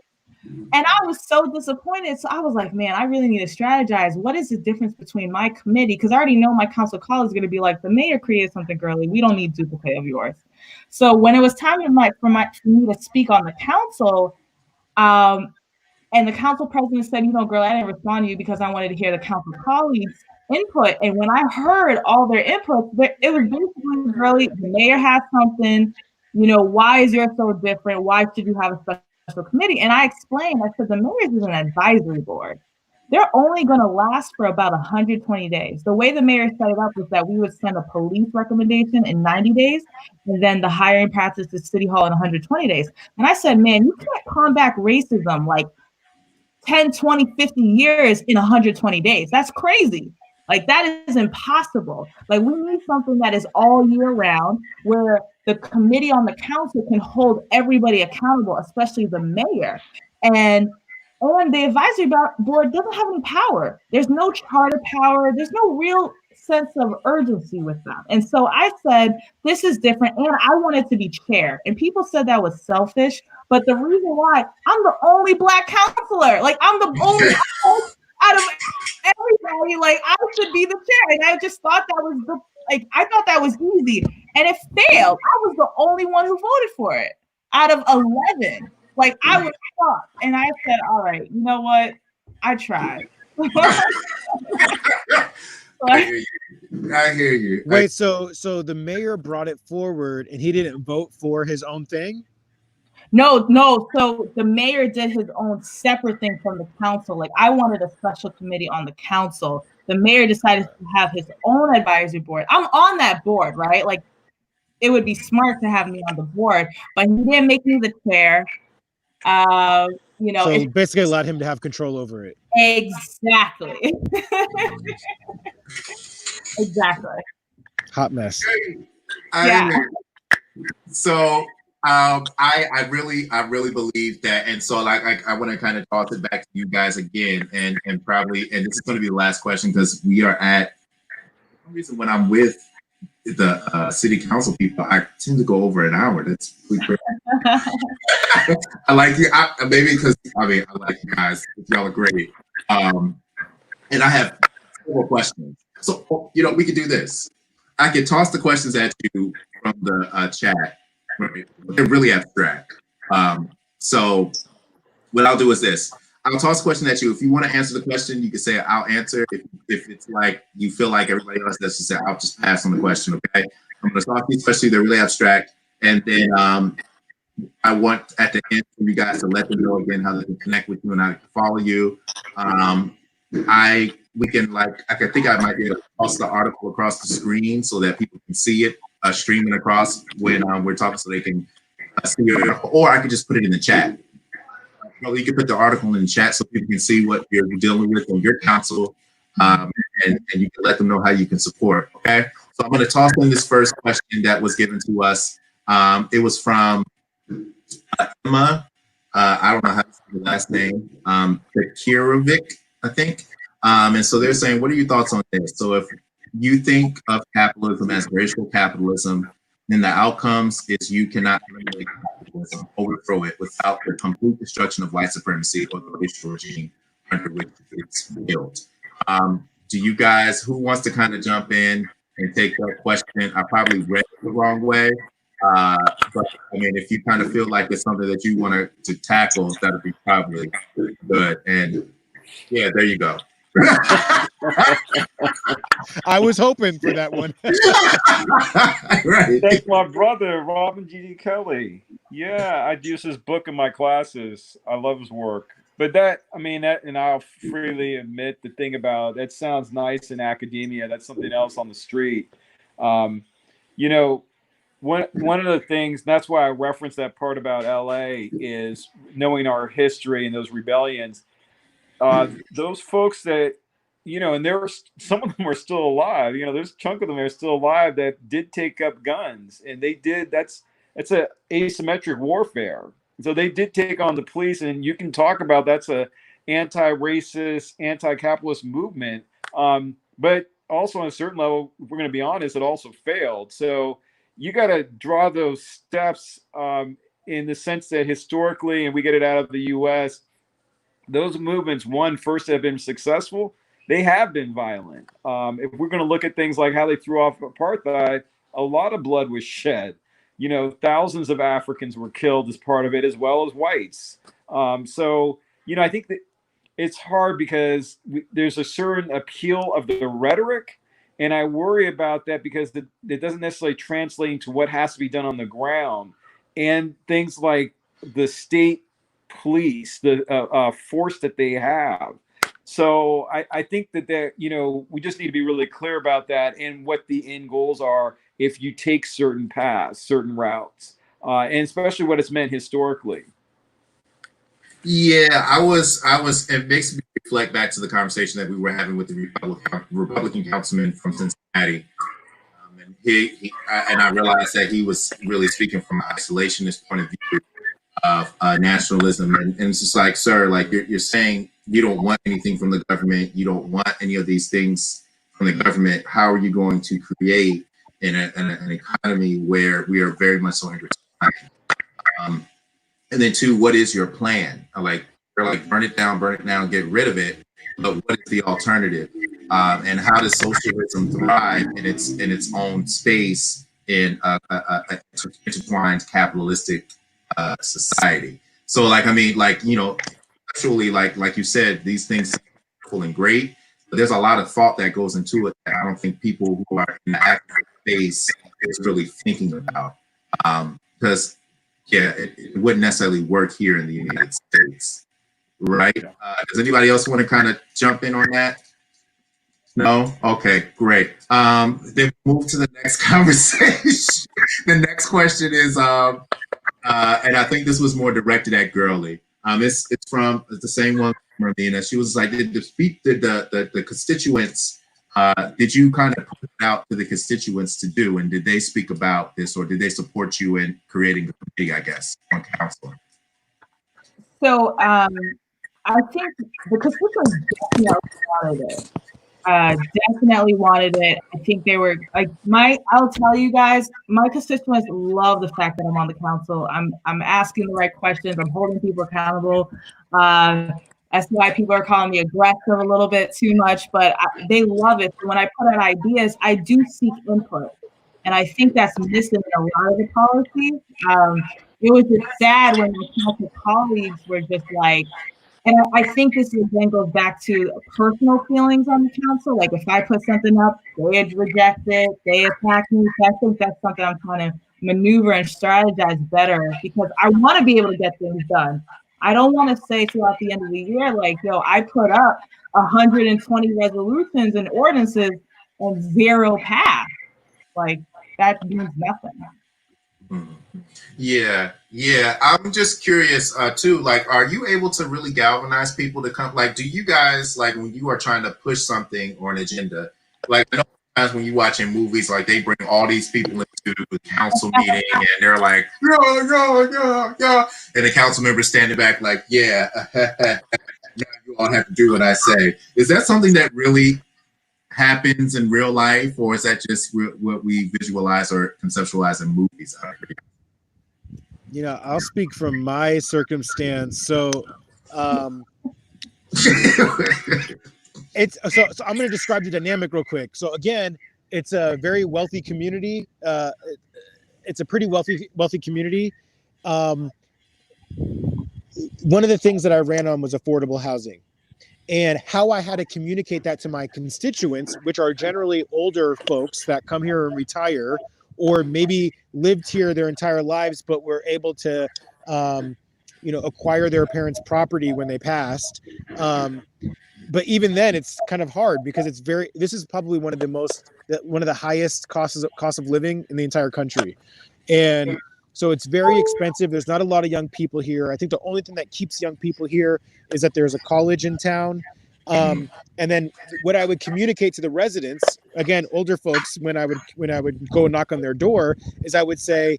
And I was so disappointed. So I was like, man, I really need to strategize. What is the difference between my committee? Because I already know my council colleagues are going to be like, the mayor created something, Gerly. We don't need duplicate of yours. So when it was time for me to speak on the council, and the council president said, girl, I didn't respond to you because I wanted to hear the council colleagues' input. And when I heard all their input, it was basically, Gerly, the mayor has something, why is yours so different? Why should you have a special committee? And I explained, I said, the mayor's is an advisory board. They're only going to last for about 120 days. The way the mayor set it up was that we would send a police recommendation in 90 days, and then the hiring practice to City Hall in 120 days. And I said, man, you can't combat racism like 10, 20, 50 years in 120 days. That's crazy. Like, that is impossible. Like, we need something that is all year round, where the committee on the council can hold everybody accountable, especially the mayor. And the advisory board doesn't have any power. There's no charter power. There's no real sense of urgency with them. And so I said, this is different. And I wanted to be chair. And people said that was selfish. But the reason why, I'm the only Black councilor. Like, I'm the only out of everybody. Like, I should be the chair. And I just thought that was I thought that was easy. And it failed. I was the only one who voted for it out of 11. Like, I was shocked. And I said, all right, you know what? I tried. I hear you. Wait, so the mayor brought it forward and he didn't vote for his own thing? No. So the mayor did his own separate thing from the council. Like, I wanted a special committee on the council. The mayor decided to have his own advisory board. I'm on that board, right? Like, it would be smart to have me on the board, but he didn't make me the chair. So basically allowed him to have control over it. Exactly. Exactly. Hot mess. Yeah. So I really believe that, and so I want to kind of toss it back to you guys again, and this is going to be the last question, because we are at, for some reason, when I'm with the city council people, I tend to go over an hour. That's pretty crazy. I like you. Maybe because I like you guys. Y'all are great. And I have several questions. So we could do this. I could toss the questions at you from the chat. Right? They're really abstract. So what I'll do is this. I'll toss a question at you. If you want to answer the question, you can say I'll answer. If it's like you feel like everybody else does, you say I'll just pass on the question. Okay. I'm going to toss these questions. They're really abstract, and then I want at the end for you guys to let them know again how they can connect with you and how to follow you. I think I might be able to toss the article across the screen so that people can see it streaming across when we're talking, so they can see it, or I could just put it in the chat. You can put the article in the chat so people can see what you're dealing with on your council, and you can let them know how you can support. Okay, so I'm going to toss in this first question that was given to us. It was from Emma. I don't know how to say the last name. Pekirovic, I think. And so they're saying, what are your thoughts on this? So if you think of capitalism as racial capitalism, then the outcomes is you cannot eliminate capitalism, overthrow it without the complete destruction of white supremacy or the racial regime under which it's built. Do you guys, who wants to kind of jump in and take that question? I probably read it the wrong way. But if you kind of feel like it's something that you want to tackle, that'd be probably good. And yeah, there you go. I was hoping for that one. Right. Thanks, my brother, Robin G.D. Kelly. Yeah, I'd use his book in my classes. I love his work. But and I'll freely admit, the thing about that sounds nice in academia. That's something else on the street. One of the things, that's why I referenced that part about LA, is knowing our history and those rebellions. Those folks that, and some of them are still alive. There's a chunk of them that are still alive that did take up guns, and they did. It's a asymmetric warfare. So they did take on the police, and you can talk about that's a anti-racist, anti-capitalist movement. But also on a certain level, if we're going to be honest, it also failed. So you got to draw those steps in the sense that historically, and we get it out of the U.S., those movements, first have been successful, they have been violent. If we're going to look at things like how they threw off apartheid, a lot of blood was shed. Thousands of Africans were killed as part of it, as well as whites. So, I think that it's hard because there's a certain appeal of the rhetoric, and I worry about that because it doesn't necessarily translate into what has to be done on the ground. And things like the state police, the force that they have. So I think that we just need to be really clear about that and what the end goals are if you take certain paths, certain routes, and especially what it's meant historically. Yeah, I was. It makes me reflect back to the conversation that we were having with the Republican councilman from Cincinnati, and I realized that he was really speaking from an isolationist point of view of nationalism, and it's just like, sir, like you're saying you don't want anything from the government, you don't want any of these things from the government. How are you going to create an economy where we are very much so intertwined? And then two, what is your plan? They're like, burn it down, get rid of it. But what is the alternative? And how does socialism thrive in its own space in a intertwined capitalistic society? So actually, like you said, these things are cool and great, but there's a lot of thought that goes into it that I don't think people who are in the active space is really thinking about. Because it wouldn't necessarily work here in the United States, right? Does anybody else want to kind of jump in on that? No? Okay, great. Then move to the next conversation. The next question is, and I think this was more directed at Gerly. It's from the same one, Marlena. She was like, did the constituents, did you kind of put it out to the constituents to do, and did they speak about this, or did they support you in creating the committee, I guess, on Councilor? So I think the constituents definitely wanted it. I think they were like I'll tell you guys, my constituents love the fact that I'm on the council. I'm asking the right questions. I'm holding people accountable. That's why people are calling me aggressive a little bit too much, but they love it. When I put out ideas, I do seek input. And I think that's missing in a lot of the policies. It was just sad when my council colleagues were just like, and I think this again goes back to personal feelings on the council. Like if I put something up, they reject it, they attack me. So I think that's something I'm trying to maneuver and strategize better, because I want to be able to get things done. I don't want to say throughout the end of the year, like, yo, I put up 120 resolutions and ordinances and 0 passed. Like, that means nothing. Yeah. I'm just curious, too, like, are you able to really galvanize people to come? Like, do you guys, like, when you are trying to push something or an agenda, like, I know sometimes when you're watching movies, like, they bring all these people into the council meeting and they're like, yeah. And the council members standing back like, yeah, you all have to do what I say. Is that something that really happens in real life, or is that just what we visualize or conceptualize in movies? I'll speak from my circumstance. So it's so I'm going to describe the dynamic real quick. So again, it's a very wealthy community. It's a pretty wealthy community. One of the things that I ran on was affordable housing, and how I had to communicate that to my constituents, which are generally older folks that come here and retire, or maybe lived here their entire lives, but were able to, acquire their parents' property when they passed. But even then, it's kind of hard because this is probably one of the highest cost of living in the entire country. And so it's very expensive. There's not a lot of young people here. I think the only thing that keeps young people here is that there's a college in town. And then what I would communicate to the residents, again, older folks, when I would go knock on their door, is I would say,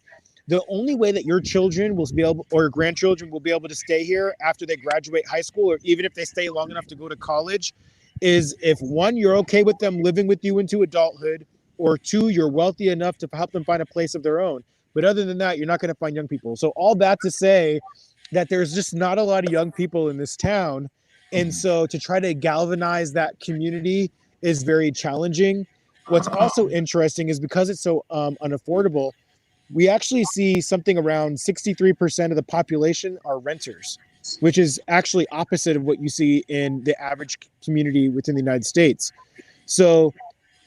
the only way that your children will be able, or grandchildren will be able to stay here after they graduate high school, or even if they stay long enough to go to college, is if 1, you're okay with them living with you into adulthood, or 2, you're wealthy enough to help them find a place of their own. But other than that, you're not going to find young people. So all that to say that there's just not a lot of young people in this town. And so to try to galvanize that community is very challenging. What's also interesting is because it's so unaffordable, we actually see something around 63% of the population are renters, which is actually opposite of what you see in the average community within the United States. So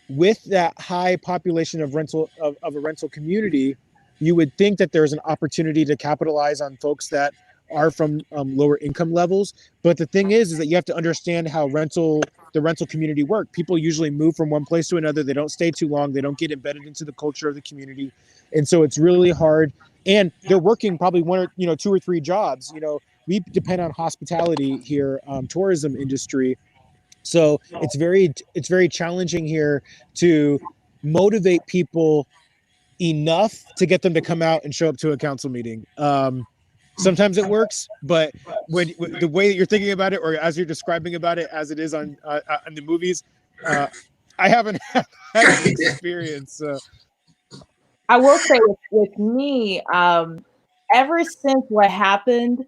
with that high population of a rental community, you would think that there's an opportunity to capitalize on folks that are from lower income levels. But the thing is that you have to understand how the rental community work. People usually move from one place to another. They don't stay too long. They don't get embedded into the culture of the community. And so it's really hard. And they're working probably one or, 2 or 3 jobs. We depend on hospitality here, tourism industry. So it's very challenging here to motivate people enough to get them to come out and show up to a council meeting. Sometimes it works, but when the way that you're thinking about it, or as you're describing about it, as it is on the movies, I haven't had that experience. I will say with me, ever since what happened,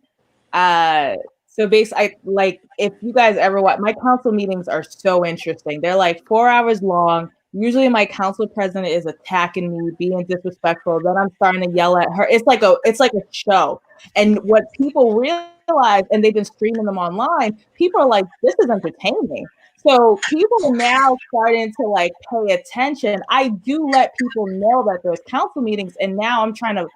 so basically, if you guys ever watch, my council meetings are so interesting. They're like 4 hours long. Usually my council president is attacking me, being disrespectful. Then I'm starting to yell at her. It's like a show. And what people realize, and they've been streaming them online, people are like, this is entertaining. So people are now starting to pay attention. I do let people know that there's council meetings, and now I'm trying to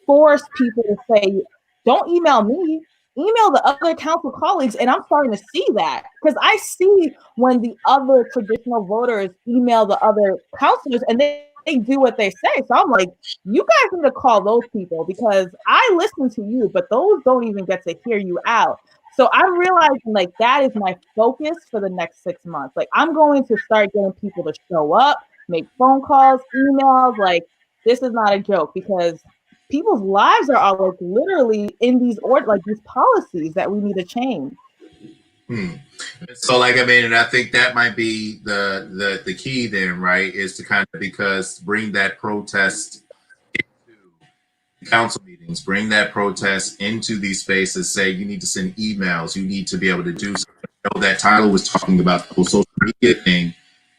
force people to say, don't email me. Email the other council colleagues, and I'm starting to see that because I see when the other traditional voters email the other councilors and they do what they say. So I'm like, you guys need to call those people because I listen to you, but those don't even get to hear you out. So I'm realizing that is my focus for the next 6 months. I'm going to start getting people to show up, make phone calls, emails. This is not a joke because people's lives are all literally in these these policies that we need to change. So and I think that might be the key then, right? Is to kind of bring that protest into council meetings, bring that protest into these spaces, say you need to send emails, you need to be able to do something. I know that Tyler was talking about the whole social media thing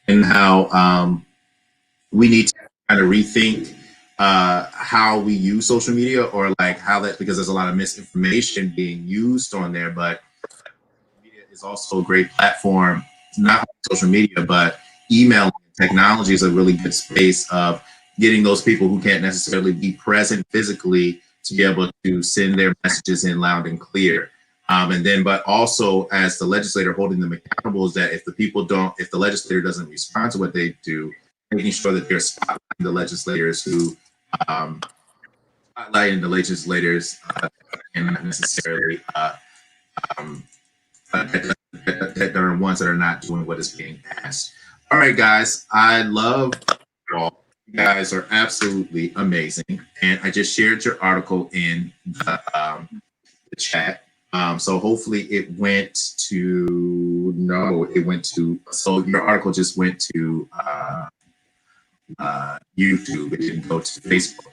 and how we need to kind of rethink how we use social media, or how that, because there's a lot of misinformation being used on there, but media is also a great platform, not only social media, but email technology is a really good space of getting those people who can't necessarily be present physically to be able to send their messages in loud and clear. And then, but also as the legislator holding them accountable is that if the legislator doesn't respond to what they do, making sure that they're spotlighting the legislators who and not necessarily that are ones that are not doing what is being asked. All right, guys, I love you all. You guys are absolutely amazing, and I just shared your article in the chat. So hopefully it went to so your article just went to YouTube. It didn't go to Facebook.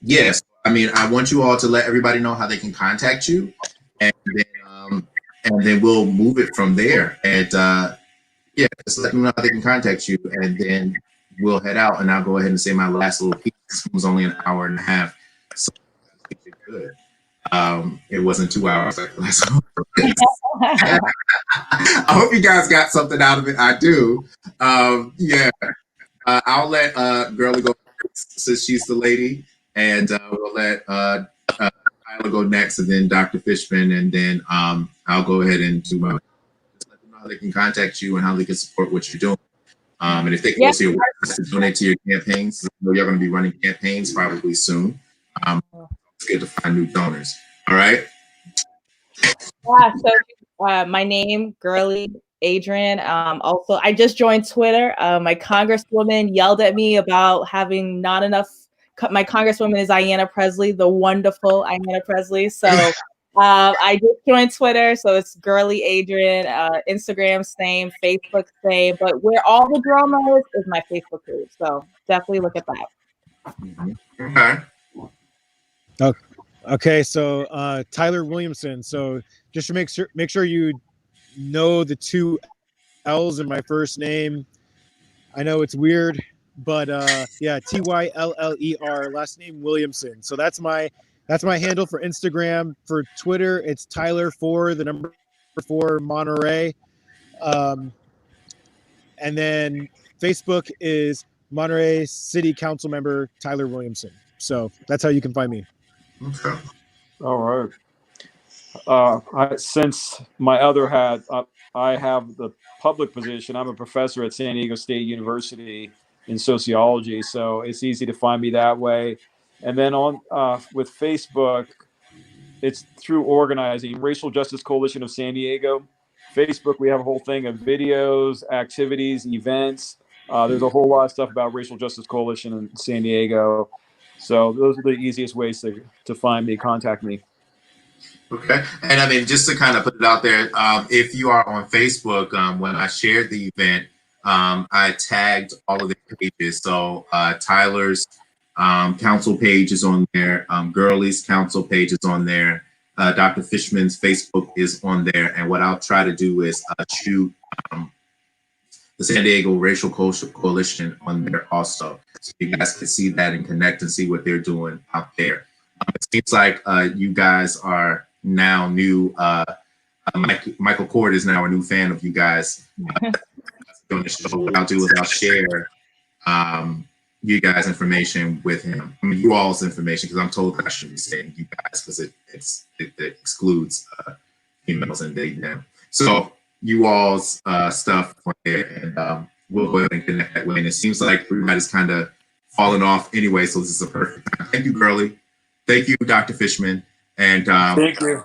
Yes, I want you all to let everybody know how they can contact you, and then we'll move it from there. And just let them know how they can contact you, and then we'll head out. And I'll go ahead and say my last little piece. It was only an hour and a half, so it's good. It wasn't 2 hours like the last one. I hope you guys got something out of it. I do. I'll let Gerly go since she's the lady, and we'll let Tyler go next, and then Dr. Fishman, and then I'll go ahead and do my. Just let them know how they can contact you and how they can support what you're doing. And if they can also to donate to your campaigns, you're going to be running campaigns probably soon. It's good to find new donors. All right. Yeah. So my name, Gerly, Adrien. Also, I just joined Twitter. My congresswoman yelled at me about having not enough. My congresswoman is Ayanna Presley, the wonderful Ayanna Presley. So I just joined Twitter. So it's Gerly Adrien. Instagram same, Facebook same. But where all the drama is my Facebook page. So definitely look at that. Okay. Okay. So Tyler Williamson. So just to make sure you know the two L's in my first name. I know it's weird, but yeah, Tyller, last name Williamson. So that's my handle for Instagram. For Twitter, it's Tyler4, the number 4 Monterey. And then Facebook is Monterey City Council member Tyler Williamson. So that's how you can find me. Okay. All right. Since my other hat, I have the public position. I'm a professor at San Diego State University in sociology, so it's easy to find me that way. And then on with Facebook, it's through organizing Racial Justice Coalition of San Diego. Facebook, we have a whole thing of videos, activities, events. There's a whole lot of stuff about Racial Justice Coalition in San Diego. So those are the easiest ways to find me, contact me. Okay. And I mean, just to kind of put it out there, if you are on Facebook, when I shared the event, I tagged all of the pages. So Tyler's council page is on there. Gerly's council page is on there. Dr. Fishman's Facebook is on there. And what I'll try to do is shoot the San Diego Racial Coalition on there also. So you guys can see that and connect and see what they're doing out there. It seems like you guys are now new. Michael Coard is now a new fan of you guys. On the show, what I'll do is I'll share you guys' information with him. I mean, you all's information, because I'm told that I shouldn't be saying you guys because it excludes females and they them. So you all's stuff on there, and we'll go ahead and connect that way. And it seems like everybody's kind of falling off anyway, so this is a perfect time. Thank you, Gerly. Thank you, Dr. Fishman. And thank you.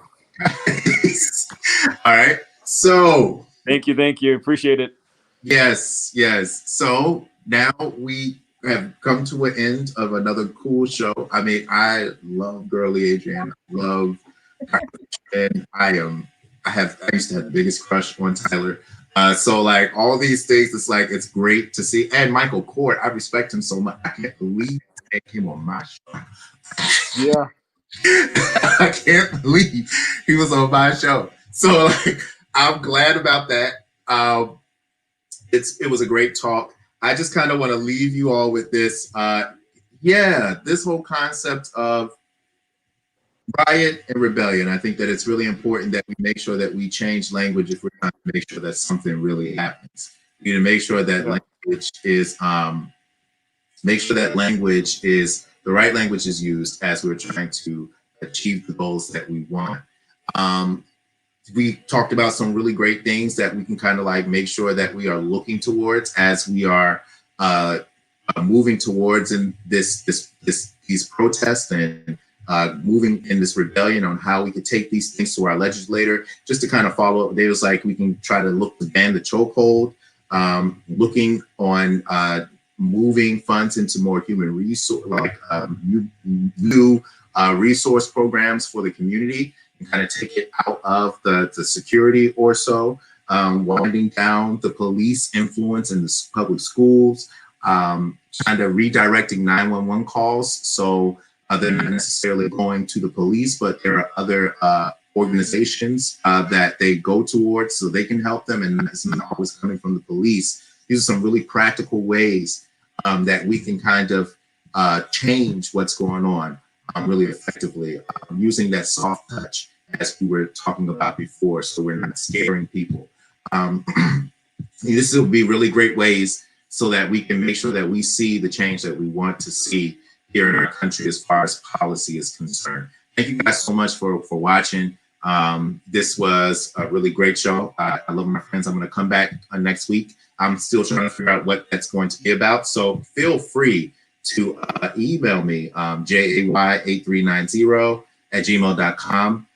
All right. So thank you. Appreciate it. Yes. So now we have come to an end of another cool show. I mean, I love Gerly, Adrien. I love Dr. Fishman. I used to have the biggest crush on Tyler. So like all these things, it's like, it's great to see. And Michael Coard, I respect him so much. I can't believe they came on my show. Yeah. I can't believe he was on my show. So like, I'm glad about that. It was a great talk. I just kind of want to leave you all with this. This whole concept of riot and rebellion. I think that it's really important that we make sure that we change language if we're trying to make sure that something really happens. We need to make sure that language is the right language is used as we're trying to achieve the goals that we want. We talked about some really great things that we can kind of like make sure that we are looking towards as we are moving towards in these protests and moving in this rebellion on how we could take these things to our legislator, just to kind of follow up. There was like, we can try to look to ban the chokehold, looking on moving funds into more human resource, like new resource programs for the community, and kind of take it out of the security or so, winding down the police influence in the public schools, kind of redirecting 911 calls. So they're not necessarily going to the police, but there are other organizations that they go towards so they can help them, and it's not always coming from the police. These are some really practical ways that we can kind of change what's going on really effectively, using that soft touch as we were talking about before, so we're not scaring people. This will be really great ways so that we can make sure that we see the change that we want to see here in our country as far as policy is concerned. Thank you guys so much for watching. This was a really great show. I love my friends. I'm going to come back next week. I'm still trying to figure out what that's going to be about. So feel free to email me, jay8390@gmail.com.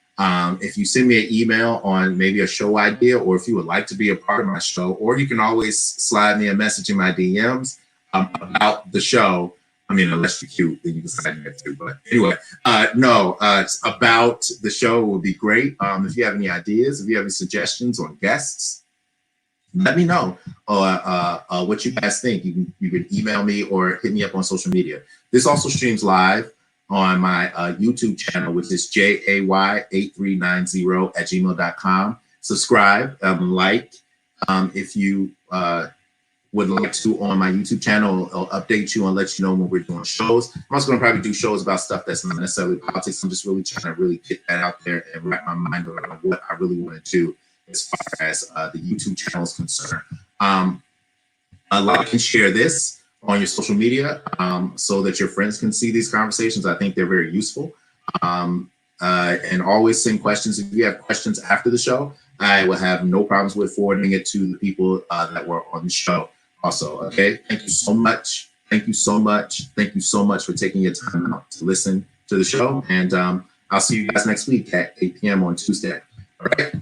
If you send me an email on maybe a show idea, or if you would like to be a part of my show, or you can always slide me a message in my DMs about the show. I mean, unless you're cute, then you can slide me that too. But anyway, about the show would be great. If you have any ideas, if you have any suggestions on guests, let me know what you guys think. You can email me or hit me up on social media. This also streams live on my YouTube channel, which is jay8390@gmail.com. Subscribe, like, if you would like to on my YouTube channel. I'll update you and let you know when we're doing shows. I'm also going to probably do shows about stuff that's not necessarily politics. I'm just really trying to really get that out there and wrap my mind around what I really want to do as far as the YouTube channel is concerned. Like and share this on your social media so that your friends can see these conversations. I think they're very useful. And always send questions. If you have questions after the show, I will have no problems with forwarding it to the people that were on the show also. Okay. Thank you so much. Thank you so much. Thank you so much for taking your time out to listen to the show. And I'll see you guys next week at 8 p.m. on Tuesday. All right.